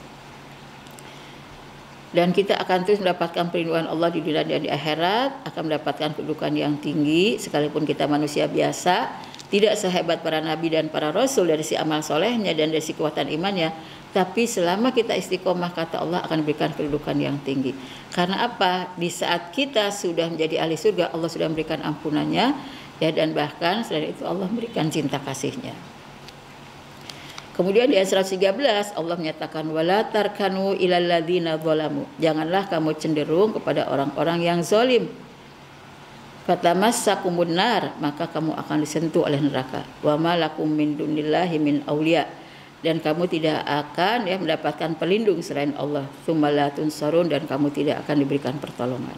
Dan kita akan terus mendapatkan perlindungan Allah di dunia dan di akhirat, akan mendapatkan kedudukan yang tinggi sekalipun kita manusia biasa, tidak sehebat para nabi dan para rasul dari si amal solehnya dan dari si kekuatan imannya, tapi selama kita istiqomah, kata Allah akan berikan kedudukan yang tinggi. Karena apa? Di saat kita sudah menjadi ahli surga, Allah sudah memberikan ampunannya ya, dan bahkan selain itu Allah memberikan cinta kasihnya. Kemudian di ayat 113 Allah menyatakan wala tarkanu ilal ladzina zalamu. Janganlah kamu cenderung kepada orang-orang yang zalim. Fatamassakumun nar, maka kamu akan disentuh oleh neraka. Wa malakum min dunillahi min auliya. dan kamu tidak akan ya mendapatkan pelindung selain Allah. Tsumma la tunsarun, dan kamu tidak akan diberikan pertolongan.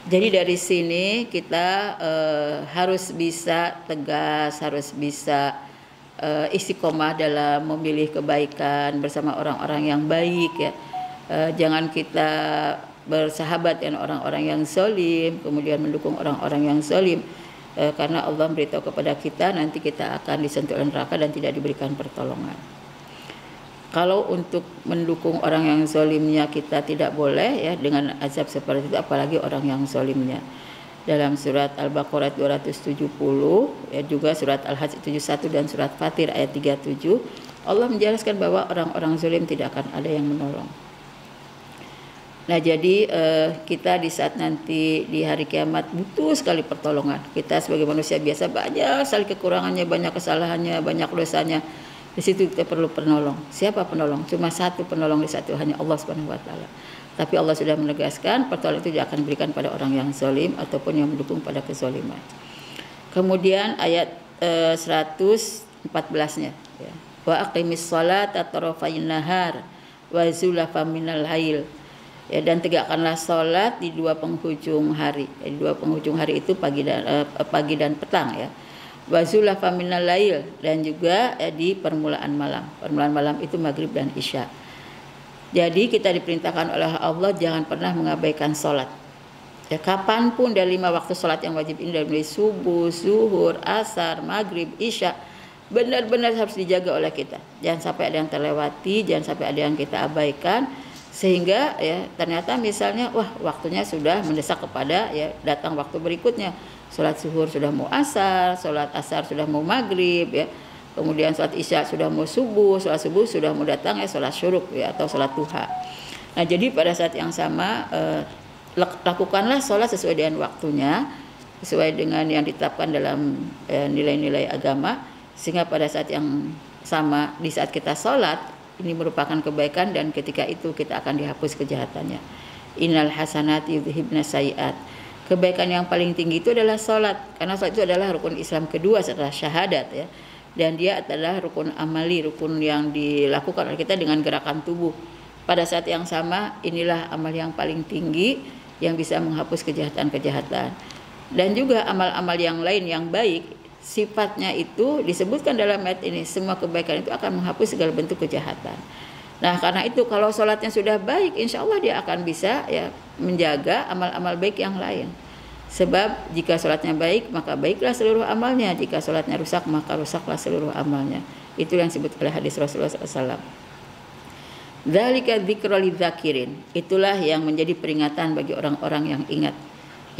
Jadi dari sini kita harus bisa tegas, harus bisa istiqomah dalam memilih kebaikan bersama orang-orang yang baik ya. Jangan kita bersahabat dengan orang-orang yang zalim, kemudian mendukung orang-orang yang zalim, karena Allah beritahu kepada kita nanti kita akan disentuh oleh neraka dan tidak diberikan pertolongan. Kalau untuk mendukung orang yang zalimnya kita tidak boleh ya dengan azab seperti itu, apalagi orang yang zalimnya. Dalam surat Al-Baqarah 270 ya, juga surat Al-Hajj 71 dan surat Fatir ayat 37, Allah menjelaskan bahwa orang-orang zalim tidak akan ada yang menolong. Nah jadi kita di saat nanti di hari kiamat butuh sekali pertolongan. Kita sebagai manusia biasa banyak sekali kekurangannya, banyak kesalahannya, banyak dosanya. Di situ kita perlu penolong. Siapa penolong? Cuma satu penolong, di satu, hanya Allah Subhanahu wa taala. Tapi Allah sudah menegaskan pertolongan itu tidak akan diberikan pada orang yang zalim ataupun yang mendukung pada kezaliman. Kemudian ayat 114-nya ya. Wa aqimis sholata tarafayn nahar wa zulafan minal lail. Ya, dan tegakkanlah sholat di dua penghujung hari. Di dua penghujung hari itu pagi dan petang ya. Wazulafa minal lail, dan juga di permulaan malam. Permulaan malam itu maghrib dan isya. Jadi kita diperintahkan oleh Allah jangan pernah mengabaikan sholat. Ya, kapanpun dari 5 waktu sholat yang wajib ini, dari mulai subuh, zuhur, asar, maghrib, isya, benar-benar harus dijaga oleh kita. Jangan sampai ada yang terlewati, jangan sampai ada yang kita abaikan, sehingga ya ternyata misalnya waktunya sudah mendesak kepada ya datang waktu berikutnya. Sholat zuhur sudah mau asar, sholat asar sudah mau maghrib ya, kemudian sholat isya sudah mau subuh, sholat subuh sudah mau datang ya sholat syuruk ya atau sholat duha. Nah jadi pada saat yang sama lakukanlah sholat sesuai dengan waktunya, sesuai dengan yang ditetapkan dalam nilai-nilai agama, sehingga pada saat yang sama di saat kita sholat ini merupakan kebaikan, dan ketika itu kita akan dihapus kejahatannya. Innal hasanati yudhibna sayiat. Kebaikan yang paling tinggi itu adalah sholat, karena sholat itu adalah rukun Islam kedua setelah syahadat ya, dan dia adalah rukun amali, rukun yang dilakukan oleh kita dengan gerakan tubuh. Pada saat yang sama inilah amal yang paling tinggi yang bisa menghapus kejahatan-kejahatan. Dan juga amal-amal yang lain yang baik, sifatnya itu disebutkan dalam ayat ini, semua kebaikan itu akan menghapus segala bentuk kejahatan. Nah karena itu kalau sholatnya sudah baik, insya Allah dia akan bisa ya menjaga amal-amal baik yang lain. Sebab jika sholatnya baik, maka baiklah seluruh amalnya. Jika sholatnya rusak, maka rusaklah seluruh amalnya. Itu yang disebut oleh hadis Rasulullah SAW. Dzalika dzikra lidzakirin. Itulah yang menjadi peringatan bagi orang-orang yang ingat.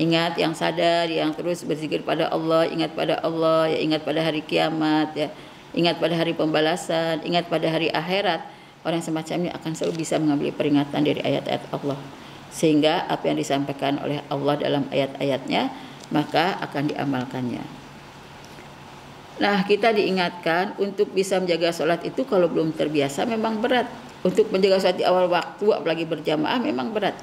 Ingat, yang sadar, yang terus berzikir pada Allah, ingat pada Allah, ya ingat pada hari kiamat, ya ingat pada hari pembalasan, ingat pada hari akhirat. Orang semacam ini akan selalu bisa mengambil peringatan dari ayat-ayat Allah, sehingga apa yang disampaikan oleh Allah dalam ayat-ayatnya maka akan diamalkannya. Nah kita diingatkan untuk bisa menjaga sholat itu kalau belum terbiasa memang berat. Untuk menjaga sholat di awal waktu apalagi berjamaah memang berat.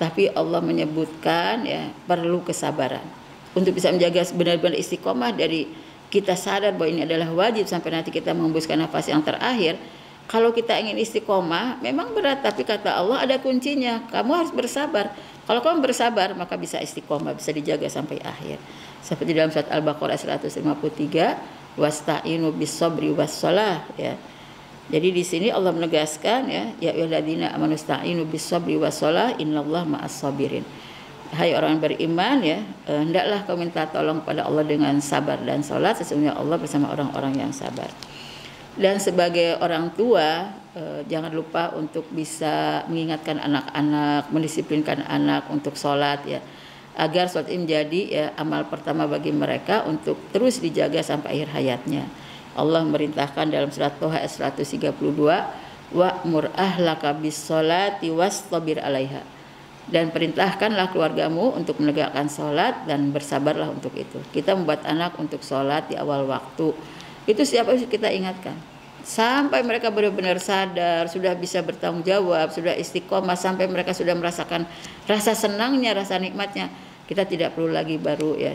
Tapi Allah menyebutkan ya perlu kesabaran. Untuk bisa menjaga benar-benar istiqomah dari kita sadar bahwa ini adalah wajib sampai nanti kita menghembuskan nafas yang terakhir. Kalau kita ingin istiqomah memang berat, tapi kata Allah ada kuncinya. Kamu harus bersabar. Kalau kamu bersabar maka bisa istiqomah, bisa dijaga sampai akhir. Seperti dalam surat Al-Baqarah 153, wasta'inu bis-sabri was-shalah ya. Jadi di sini Allah menegaskan ya ayyuhalladzina amanu sta'inu bis-sabri was-shalah innallaha ma'as-sabirin. Hai orang beriman ya, hendaklah kau minta tolong pada Allah dengan sabar dan salat, sesungguhnya Allah bersama orang-orang yang sabar. Dan sebagai orang tua jangan lupa untuk bisa mengingatkan anak-anak, mendisiplinkan anak untuk sholat ya, agar sholat ini menjadi ya, amal pertama bagi mereka untuk terus dijaga sampai akhir hayatnya. Allah merintahkan dalam surat Toha ayat 132, wa'mur ahlaka bis sholati wastabir 'alaiha. Dan perintahkanlah keluargamu untuk menegakkan sholat dan bersabarlah untuk itu. Kita membuat anak untuk sholat di awal waktu. Itu siapa kita ingatkan sampai mereka benar-benar sadar, sudah bisa bertanggung jawab, sudah istiqomah, sampai mereka sudah merasakan rasa senangnya, rasa nikmatnya. Kita tidak perlu lagi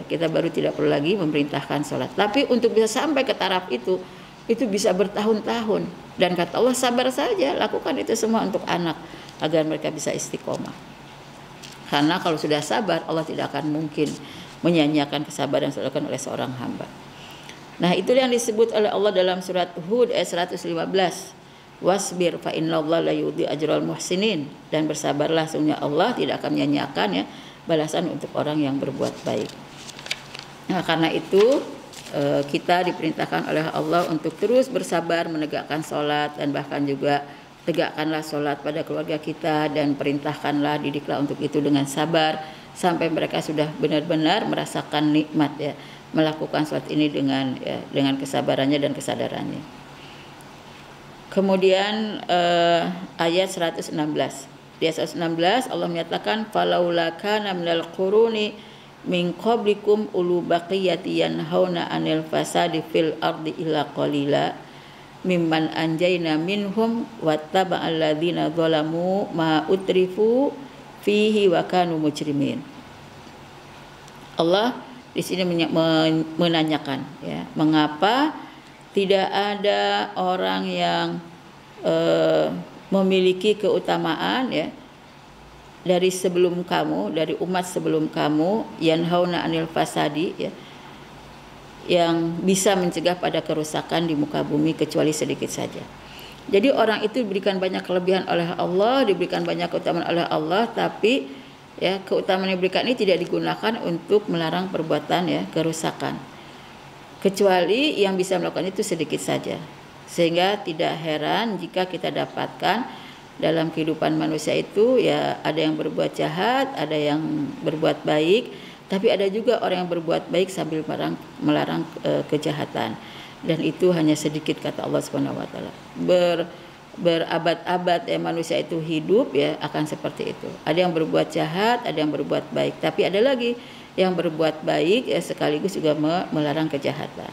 tidak perlu lagi memerintahkan sholat. Tapi untuk bisa sampai ke taraf itu itu bisa bertahun-tahun. Dan kata Allah, sabar saja, lakukan itu semua untuk anak agar mereka bisa istiqomah. Karena kalau sudah sabar, Allah tidak akan mungkin menyanyiakan kesabaran yang dilakukan oleh seorang hamba. Nah, itu yang disebut oleh Allah dalam surat Hud ayat 115. Wasbir fa innallaha la yudhi'u ajral muhsinin, dan bersabarlah, sesungguhnya Allah tidak akan menyanyiakan ya balasan untuk orang yang berbuat baik. Nah, karena itu kita diperintahkan oleh Allah untuk terus bersabar menegakkan sholat, dan bahkan juga tegakkanlah sholat pada keluarga kita, dan perintahkanlah, didiklah untuk itu dengan sabar sampai mereka sudah benar-benar merasakan nikmat ya melakukan sholat ini dengan kesabarannya dan kesadarannya. Kemudian ayat 116. Di ayat 116 Allah menyatakan falaula kana minal quruni min qablikum ulu baqiyati yanhauna 'anil fasadi fil ardi illa qalila mimman anjayna minhum wattaba'al ladzina zalamu ma utrifu fihi wa kanu mujrimin. Allah di sini menanyakan ya, mengapa tidak ada orang yang memiliki keutamaan ya dari sebelum kamu, dari umat sebelum kamu, yanhauna 'anil fasadi ya, yang bisa mencegah pada kerusakan di muka bumi kecuali sedikit saja. Jadi orang itu diberikan banyak kelebihan oleh Allah, diberikan banyak keutamaan oleh Allah, tapi ya keutamaan yang diberikan ini tidak digunakan untuk melarang perbuatan ya kerusakan. Kecuali yang bisa melakukan itu sedikit saja. Sehingga tidak heran jika kita dapatkan dalam kehidupan manusia itu ya ada yang berbuat jahat, ada yang berbuat baik, tapi ada juga orang yang berbuat baik sambil melarang kejahatan. Dan itu hanya sedikit, kata Allah Subhanahu wa taala. Berabad-abad ya manusia itu hidup ya akan seperti itu. Ada yang berbuat jahat, ada yang berbuat baik, tapi ada lagi yang berbuat baik ya sekaligus juga melarang kejahatan.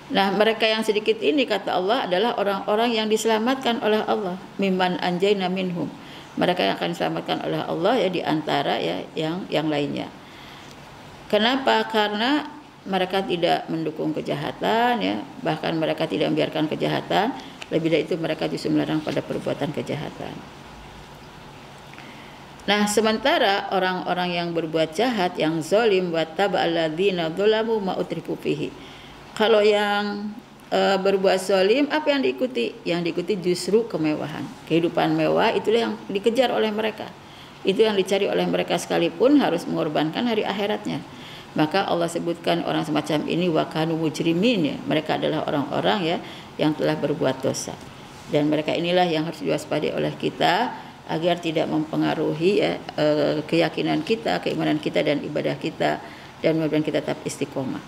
Nah, mereka yang sedikit ini, kata Allah, adalah orang-orang yang diselamatkan oleh Allah, mimman anjayna minhum. Mereka yang akan diselamatkan oleh Allah ya di antara ya yang lainnya. Kenapa? Karena mereka tidak mendukung kejahatan ya, bahkan mereka tidak membiarkan kejahatan. Lebih dari itu, mereka justru melarang pada perbuatan kejahatan. Nah, sementara orang-orang yang berbuat jahat, yang zalim, wattaba'al ladzina dzalamu ma utrifu fihi. Kalau yang berbuat zalim, apa yang diikuti? Yang diikuti justru kemewahan. Kehidupan mewah itulah yang dikejar oleh mereka. Itu yang dicari oleh mereka sekalipun harus mengorbankan hari akhiratnya. Maka Allah sebutkan orang semacam ini wa kanu mujrimin ya. Mereka adalah orang-orang ya yang telah berbuat dosa. Dan mereka inilah yang harus diwaspadai oleh kita agar tidak mempengaruhi ya, keyakinan kita, keimanan kita dan ibadah kita, dan mudah-mudahan kita tetap istiqomah.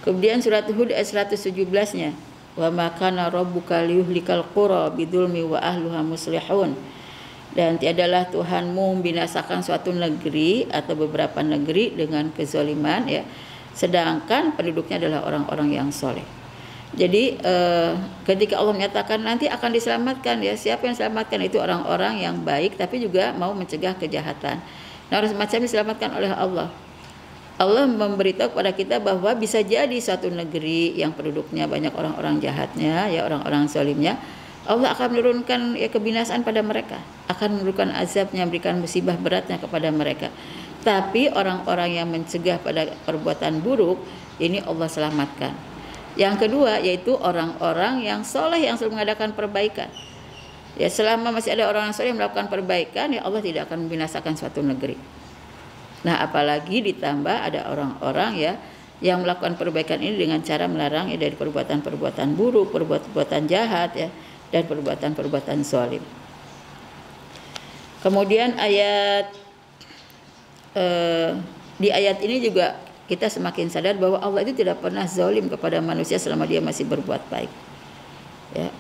Kemudian surat Hud ayat 117-nya, wa ma kana rabbuka liyuhlikal qura bidzulmi wa ahluha muslihun. Dan tiadalah Tuhanmu membinasakan suatu negeri atau beberapa negeri dengan kezaliman ya, sedangkan penduduknya adalah orang-orang yang soleh. Jadi ketika Allah menyatakan nanti akan diselamatkan ya, siapa yang diselamatkan? Itu orang-orang yang baik tapi juga mau mencegah kejahatan. Nah, orang semacam ini diselamatkan oleh Allah. Allah memberitahu kepada kita bahwa bisa jadi suatu negeri yang penduduknya banyak orang-orang jahatnya ya, orang-orang zalimnya, Allah akan menurunkan ya kebinasaan pada mereka, akan menurunkan azabnya, memberikan musibah beratnya kepada mereka. Tapi orang-orang yang mencegah pada perbuatan buruk ini Allah selamatkan. Yang kedua yaitu orang-orang yang soleh yang selalu mengadakan perbaikan. Ya, selama masih ada orang yang soleh yang melakukan perbaikan, ya Allah tidak akan membinasakan suatu negeri. Nah, apalagi ditambah ada orang-orang ya yang melakukan perbaikan ini dengan cara melarang ya dari perbuatan-perbuatan buruk, perbuatan jahat ya, dan perbuatan-perbuatan zalim. Kemudian di ayat ini juga kita semakin sadar bahwa Allah itu tidak pernah zalim kepada manusia selama dia masih berbuat baik. Ya.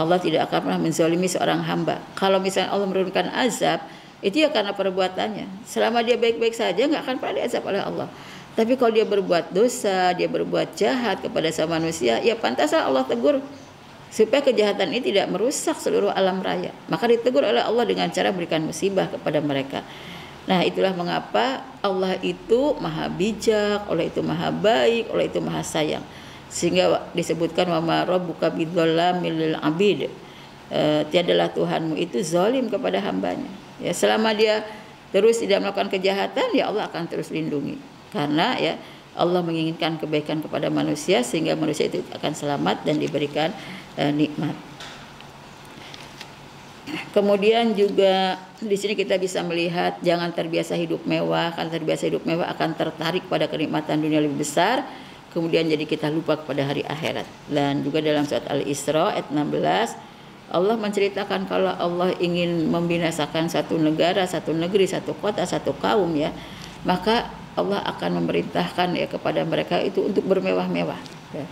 Allah tidak akan pernah menzalimi seorang hamba. Kalau misalnya Allah menurunkan azab, itu ya karena perbuatannya. Selama dia baik-baik saja, nggak akan pernah diazab oleh Allah. Tapi kalau dia berbuat dosa, dia berbuat jahat kepada sama manusia, ya pantaslah Allah tegur supaya kejahatan ini tidak merusak seluruh alam raya. Maka ditegur oleh Allah dengan cara berikan musibah kepada mereka. Nah, itulah mengapa Allah itu maha bijak, Allah itu maha baik, Allah itu maha sayang. Sehingga disebutkan wa ma rabbuka bidzallamil lil abid. Tiadalah Tuhanmu itu zalim kepada hambanya. Ya, selama dia terus tidak melakukan kejahatan, ya Allah akan terus lindungi. Karena ya Allah menginginkan kebaikan kepada manusia sehingga manusia itu akan selamat dan diberikan nikmat. Kemudian juga di sini kita bisa melihat jangan terbiasa hidup mewah, karena terbiasa hidup mewah akan tertarik pada kenikmatan dunia lebih besar, kemudian jadi kita lupa kepada hari akhirat. Dan juga dalam surat Al-Isra ayat 16 Allah menceritakan kalau Allah ingin membinasakan satu negara, satu negeri, satu kota, satu kaum ya, maka Allah akan memerintahkan ya kepada mereka itu untuk bermewah-mewah. Ya.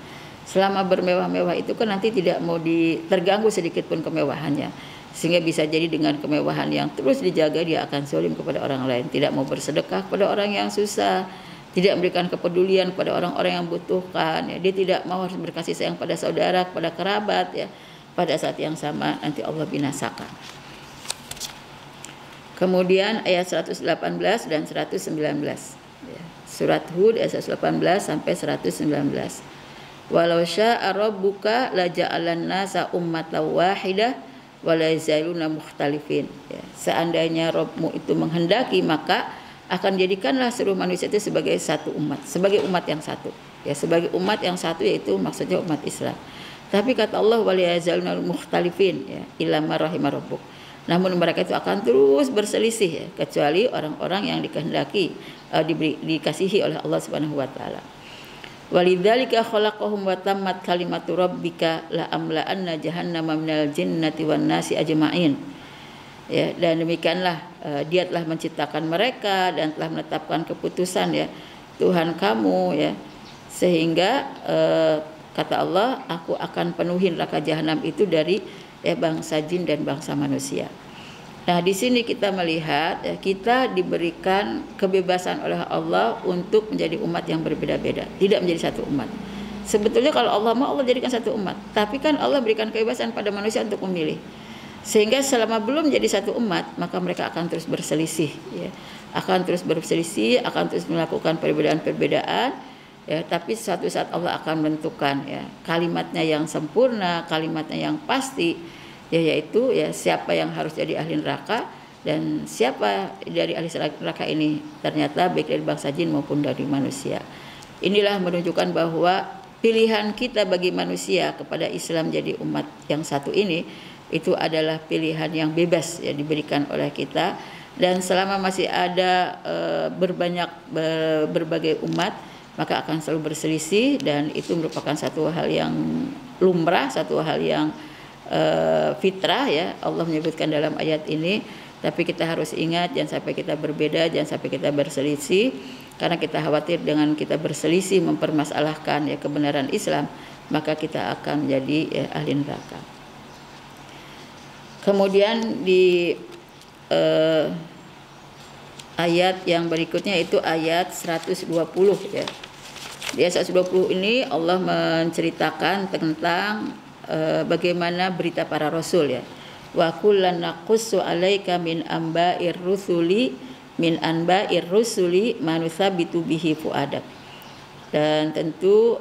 Selama bermewah-mewah itu kan nanti tidak mau terganggu sedikit pun kemewahannya, sehingga bisa jadi dengan kemewahan yang terus dijaga dia akan zalim kepada orang lain, tidak mau bersedekah kepada orang yang susah, tidak memberikan kepedulian kepada orang-orang yang butuhkan. Ya. Dia tidak mau harus berkasih sayang pada saudara, kepada kerabat ya. Pada saat yang sama nanti Allah binasakan. Kemudian ayat 118 dan 119 ya. Surat Hud ayat 118 sampai 119. Walau syaa rabbuka la ja'alan nasa ummatan wahidah wa la yazaluna mukhtalifin ya. Seandainya Rabbmu itu menghendaki maka akan jadikanlah seluruh manusia itu sebagai satu umat, sebagai umat yang satu ya, sebagai umat yang satu yaitu maksudnya umat Islam. Tapi kata Allah wal yazaluna mukhtalifin ya illa ma rahima rabbuk. Namun mereka itu akan terus berselisih ya, kecuali orang-orang yang dikehendaki dikasihi oleh Allah Subhanahu wa taala. Walidzalika khalaqahum wa tammat kalimatu rabbika la amla'anna jahannama minal jinnati wan nasi ajma'in. Ya, dan demikianlah dia telah menciptakan mereka dan telah menetapkan keputusan ya Tuhan kamu ya, sehingga kata Allah, aku akan penuhi neraka jahanam itu dari bangsa jin dan bangsa manusia. Nah, di sini kita melihat kita diberikan kebebasan oleh Allah untuk menjadi umat yang berbeda-beda, tidak menjadi satu umat. Sebetulnya kalau Allah mau, Allah jadikan satu umat, tapi kan Allah berikan kebebasan pada manusia untuk memilih. Sehingga selama belum jadi satu umat, maka mereka akan terus berselisih ya. Akan terus berselisih, akan terus melakukan perbedaan-perbedaan. Ya, tapi suatu saat Allah akan menentukan ya kalimatnya yang sempurna, kalimatnya yang pasti ya, yaitu ya siapa yang harus jadi ahli neraka dan siapa dari ahli neraka ini ternyata baik dari bangsa jin maupun dari manusia. Inilah menunjukkan bahwa pilihan kita bagi manusia kepada Islam jadi umat yang satu ini itu adalah pilihan yang bebas ya diberikan oleh kita, dan selama masih ada berbagai umat maka akan selalu berselisih, dan itu merupakan satu hal yang lumrah, satu hal yang fitrah ya. Allah menyebutkan dalam ayat ini, tapi kita harus ingat jangan sampai kita berbeda, jangan sampai kita berselisih, karena kita khawatir dengan kita berselisih mempermasalahkan ya kebenaran Islam, maka kita akan menjadi ya, ahli neraka. Kemudian di ayat yang berikutnya itu ayat 120 ya. Di ayat 120 ini Allah menceritakan tentang bagaimana berita para rasul ya. Wa kullan naqussu 'alaika min anba'ir rusuli manutsabitu bihi fuadak. Dan tentu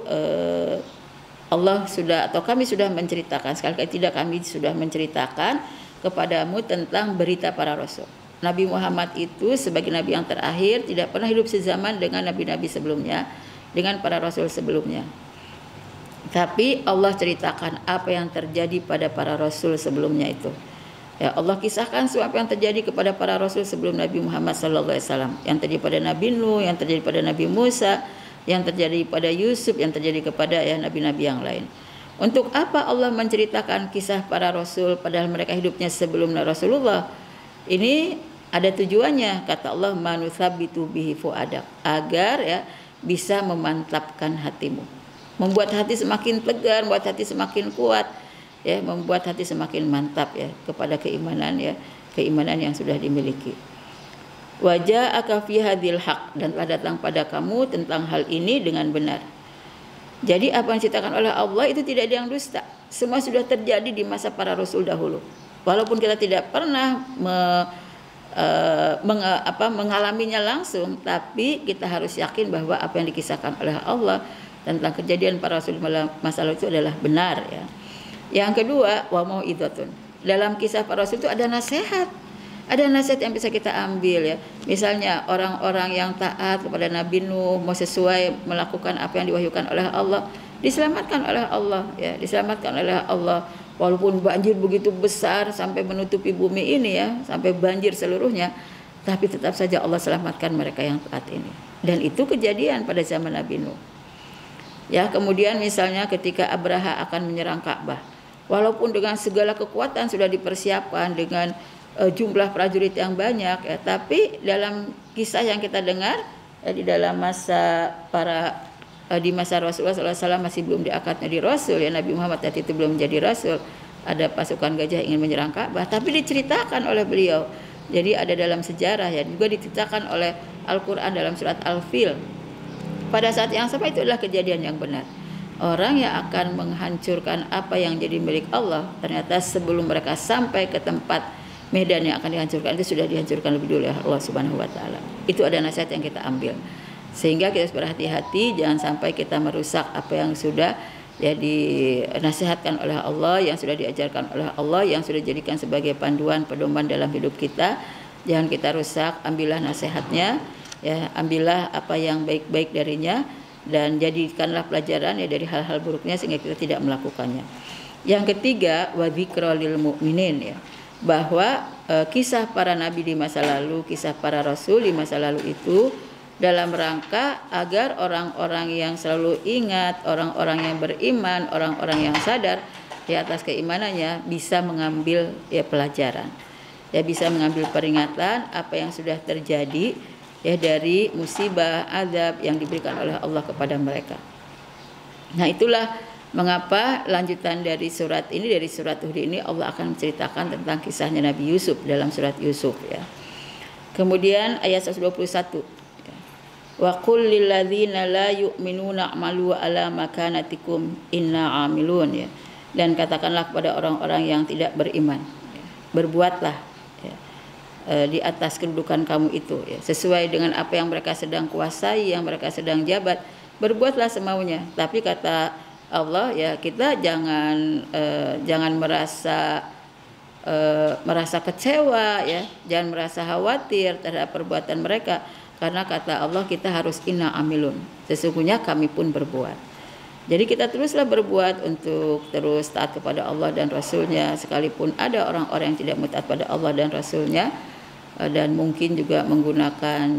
Allah sudah atau kami sudah menceritakan, sekali tidak kami sudah menceritakan kepadamu tentang berita para rasul. Nabi Muhammad itu sebagai nabi yang terakhir tidak pernah hidup sezaman dengan nabi-nabi sebelumnya, dengan para rasul sebelumnya. Tapi Allah ceritakan apa yang terjadi pada para rasul sebelumnya itu. Ya, Allah kisahkan apa yang terjadi kepada para rasul sebelum Nabi Muhammad SAW, yang terjadi pada Nabi Nuh, yang terjadi pada Nabi Musa, yang terjadi pada Yusuf, yang terjadi kepada ya nabi-nabi yang lain. Untuk apa Allah menceritakan kisah para rasul padahal mereka hidupnya sebelum Rasulullah? Ini ada tujuannya, kata Allah, manutsabitu bihi fuadak, agar ya bisa memantapkan hatimu, membuat hati semakin tegar, membuat hati semakin kuat ya, membuat hati semakin mantap ya kepada keimanan ya, keimanan yang sudah dimiliki. Waja'aka fi hadil haq, dan telah datang pada kamu tentang hal ini dengan benar. Jadi apa yang diceritakan oleh Allah itu tidak ada yang dusta. Semua sudah terjadi di masa para rasul dahulu. Walaupun kita tidak pernah mengalaminya langsung, tapi kita harus yakin bahwa apa yang dikisahkan oleh Allah tentang kejadian para rasul masa lalu itu adalah benar ya. Yang kedua, wa mau'idzatun. Dalam kisah para rasul itu ada nasihat. Ada nasihat yang bisa kita ambil ya. Misalnya orang-orang yang taat kepada Nabi Nuh mau sesuai melakukan apa yang diwahyukan oleh Allah, diselamatkan oleh Allah ya, diselamatkan oleh Allah. Walaupun banjir begitu besar sampai menutupi bumi ini ya, sampai banjir seluruhnya, tapi tetap saja Allah selamatkan mereka yang taat ini. Dan itu kejadian pada zaman Nabi Nuh. Ya, kemudian misalnya ketika Abraha akan menyerang Ka'bah, walaupun dengan segala kekuatan sudah dipersiapkan dengan jumlah prajurit yang banyak ya, tapi dalam kisah yang kita dengar di dalam masa di masa Rasulullah SAW masih belum diangkat menjadi Rasul ya, Nabi Muhammad tadi itu belum menjadi Rasul, ada pasukan gajah ingin menyerang Ka'bah, tapi diceritakan oleh beliau. Jadi ada dalam sejarah ya, juga diceritakan oleh Al-Quran dalam surat Al-Fil. Pada saat yang sama itu adalah kejadian yang benar. Orang yang akan menghancurkan apa yang jadi milik Allah, ternyata sebelum mereka sampai ke tempat medan yang akan dihancurkan itu sudah dihancurkan lebih dulu oleh Allah Subhanahu wa taala. Itu ada nasihat yang kita ambil. Sehingga kita harus berhati-hati jangan sampai kita merusak apa yang sudah ya dinasihatkan oleh Allah, yang sudah diajarkan oleh Allah, yang sudah dijadikan sebagai panduan pedoman dalam hidup kita. Jangan kita rusak, ambillah nasihatnya ya, ambillah apa yang baik-baik darinya dan jadikanlah pelajaran ya dari hal-hal buruknya sehingga kita tidak melakukannya. Yang ketiga, wa dzikra lil mu'minin ya, bahwa kisah para nabi di masa lalu, kisah para rasul di masa lalu itu dalam rangka agar orang-orang yang selalu ingat, orang-orang yang beriman, orang-orang yang sadar di atas keimanannya bisa mengambil ya pelajaran. Ya bisa mengambil peringatan apa yang sudah terjadi ya dari musibah, azab yang diberikan oleh Allah kepada mereka. Nah, itulah mengapa lanjutan dari surat ini, dari surat Hud ini, Allah akan menceritakan tentang kisahnya Nabi Yusuf dalam surat Yusuf ya. Kemudian ayat 121. Wa qul lil ladzina la yu'minuna a'malu ala makanatikum inna 'amilun ya. Dan katakanlah kepada orang-orang yang tidak beriman, ya, berbuatlah ya, di atas kedudukan kamu itu ya, sesuai dengan apa yang mereka sedang kuasai, yang mereka sedang jabat, berbuatlah semaunya. Tapi kata Allah ya, kita jangan merasa kecewa ya, jangan merasa khawatir terhadap perbuatan mereka, karena kata Allah kita harus inna amilun, sesungguhnya kami pun berbuat. Jadi kita teruslah berbuat untuk terus taat kepada Allah dan Rasulnya, sekalipun ada orang-orang yang tidak taat pada Allah dan Rasulnya dan mungkin juga menggunakan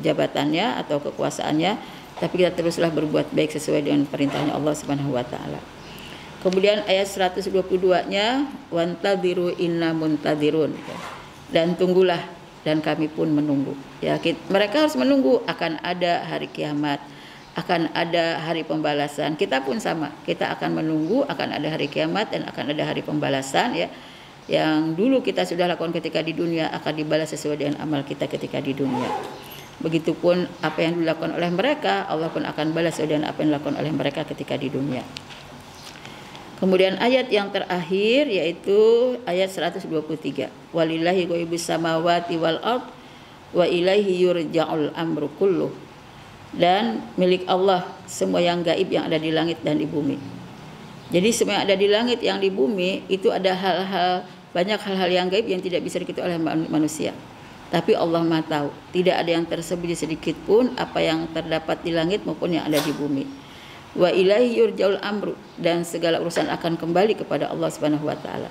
jabatannya atau kekuasaannya, tapi kita teruslah berbuat baik sesuai dengan perintahnya Allah Subhanahu wa taala. Kemudian ayat 122-nya wantadhiru inna muntadhirun, dan tunggulah dan kami pun menunggu. Ya, mereka harus menunggu akan ada hari kiamat, akan ada hari pembalasan. Kita pun sama, kita akan menunggu akan ada hari kiamat dan akan ada hari pembalasan ya. Yang dulu kita sudah lakukan ketika di dunia akan dibalas sesuai dengan amal kita ketika di dunia. Begitupun apa yang dilakukan oleh mereka, Allah pun akan balas sesuai dengan apa yang dilakukan oleh mereka ketika di dunia. Kemudian ayat yang terakhir yaitu ayat 123. Walillahi ghaibus samawati wal ard wa ilaihi yurja'ul amru kulluh. Dan milik Allah semua yang gaib yang ada di langit dan di bumi. Jadi semua yang ada di langit yang di bumi itu ada banyak hal-hal yang gaib yang tidak bisa diketahui oleh manusia. Tapi Allah Maha tahu, tidak ada yang tersembunyi sedikit pun apa yang terdapat di langit maupun yang ada di bumi. Wa ilaihi yurja'ul amru, dan segala urusan akan kembali kepada Allah Subhanahu wa taala.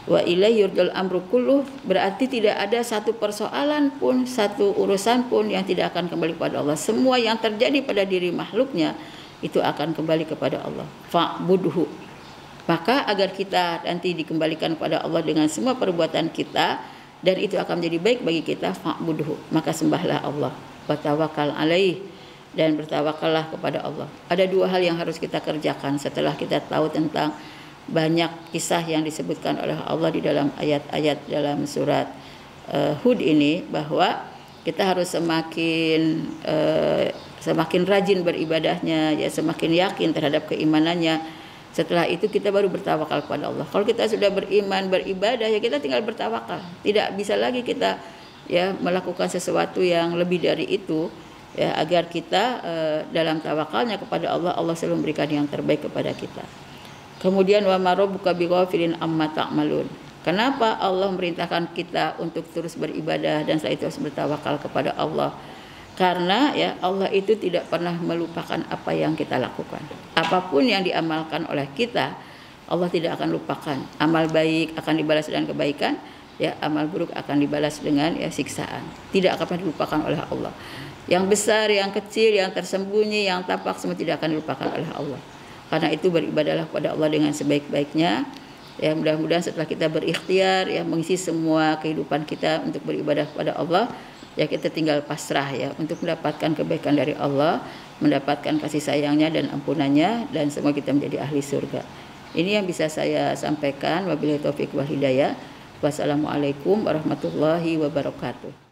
Wa ilaihi yurja'ul amru kulluh, berarti tidak ada satu persoalan pun, satu urusan pun yang tidak akan kembali kepada Allah. Semua yang terjadi pada diri makhluknya itu akan kembali kepada Allah. Fa'budhu. Maka agar kita nanti dikembalikan kepada Allah dengan semua perbuatan kita dan itu akan menjadi baik bagi kita, fa'budhu. Maka sembahlah Allah, wa tawakkal alaih, dan bertawakallah kepada Allah. Ada dua hal yang harus kita kerjakan setelah kita tahu tentang banyak kisah yang disebutkan oleh Allah di dalam ayat-ayat dalam surat Hud ini, bahwa kita harus semakin rajin beribadahnya ya, semakin yakin terhadap keimanannya. Setelah itu kita baru bertawakal kepada Allah. Kalau kita sudah beriman, beribadah ya kita tinggal bertawakal. Tidak bisa lagi kita ya melakukan sesuatu yang lebih dari itu ya, agar kita dalam tawakalnya kepada Allah, Allah selalu memberikan yang terbaik kepada kita. Kemudian wa ma rabbuka bighafilin amma ta'malun. Kenapa Allah memerintahkan kita untuk terus beribadah dan setelah itu harus bertawakal kepada Allah? Karena ya Allah itu tidak pernah melupakan apa yang kita lakukan. Apapun yang diamalkan oleh kita, Allah tidak akan lupakan. Amal baik akan dibalas dengan kebaikan, ya amal buruk akan dibalas dengan ya siksaan. Tidak akan pernah dilupakan oleh Allah. Yang besar, yang kecil, yang tersembunyi, yang tampak semua tidak akan dilupakan oleh Allah. Karena itu beribadahlah kepada Allah dengan sebaik-baiknya. Ya mudah-mudahan setelah kita berikhtiar ya mengisi semua kehidupan kita untuk beribadah kepada Allah, ya kita tinggal pasrah ya untuk mendapatkan kebaikan dari Allah, mendapatkan kasih sayangnya dan ampunannya, dan semua kita menjadi ahli surga. Ini yang bisa saya sampaikan. Wabillahi taufiq wal hidayah. Wassalamualaikum warahmatullahi wabarakatuh.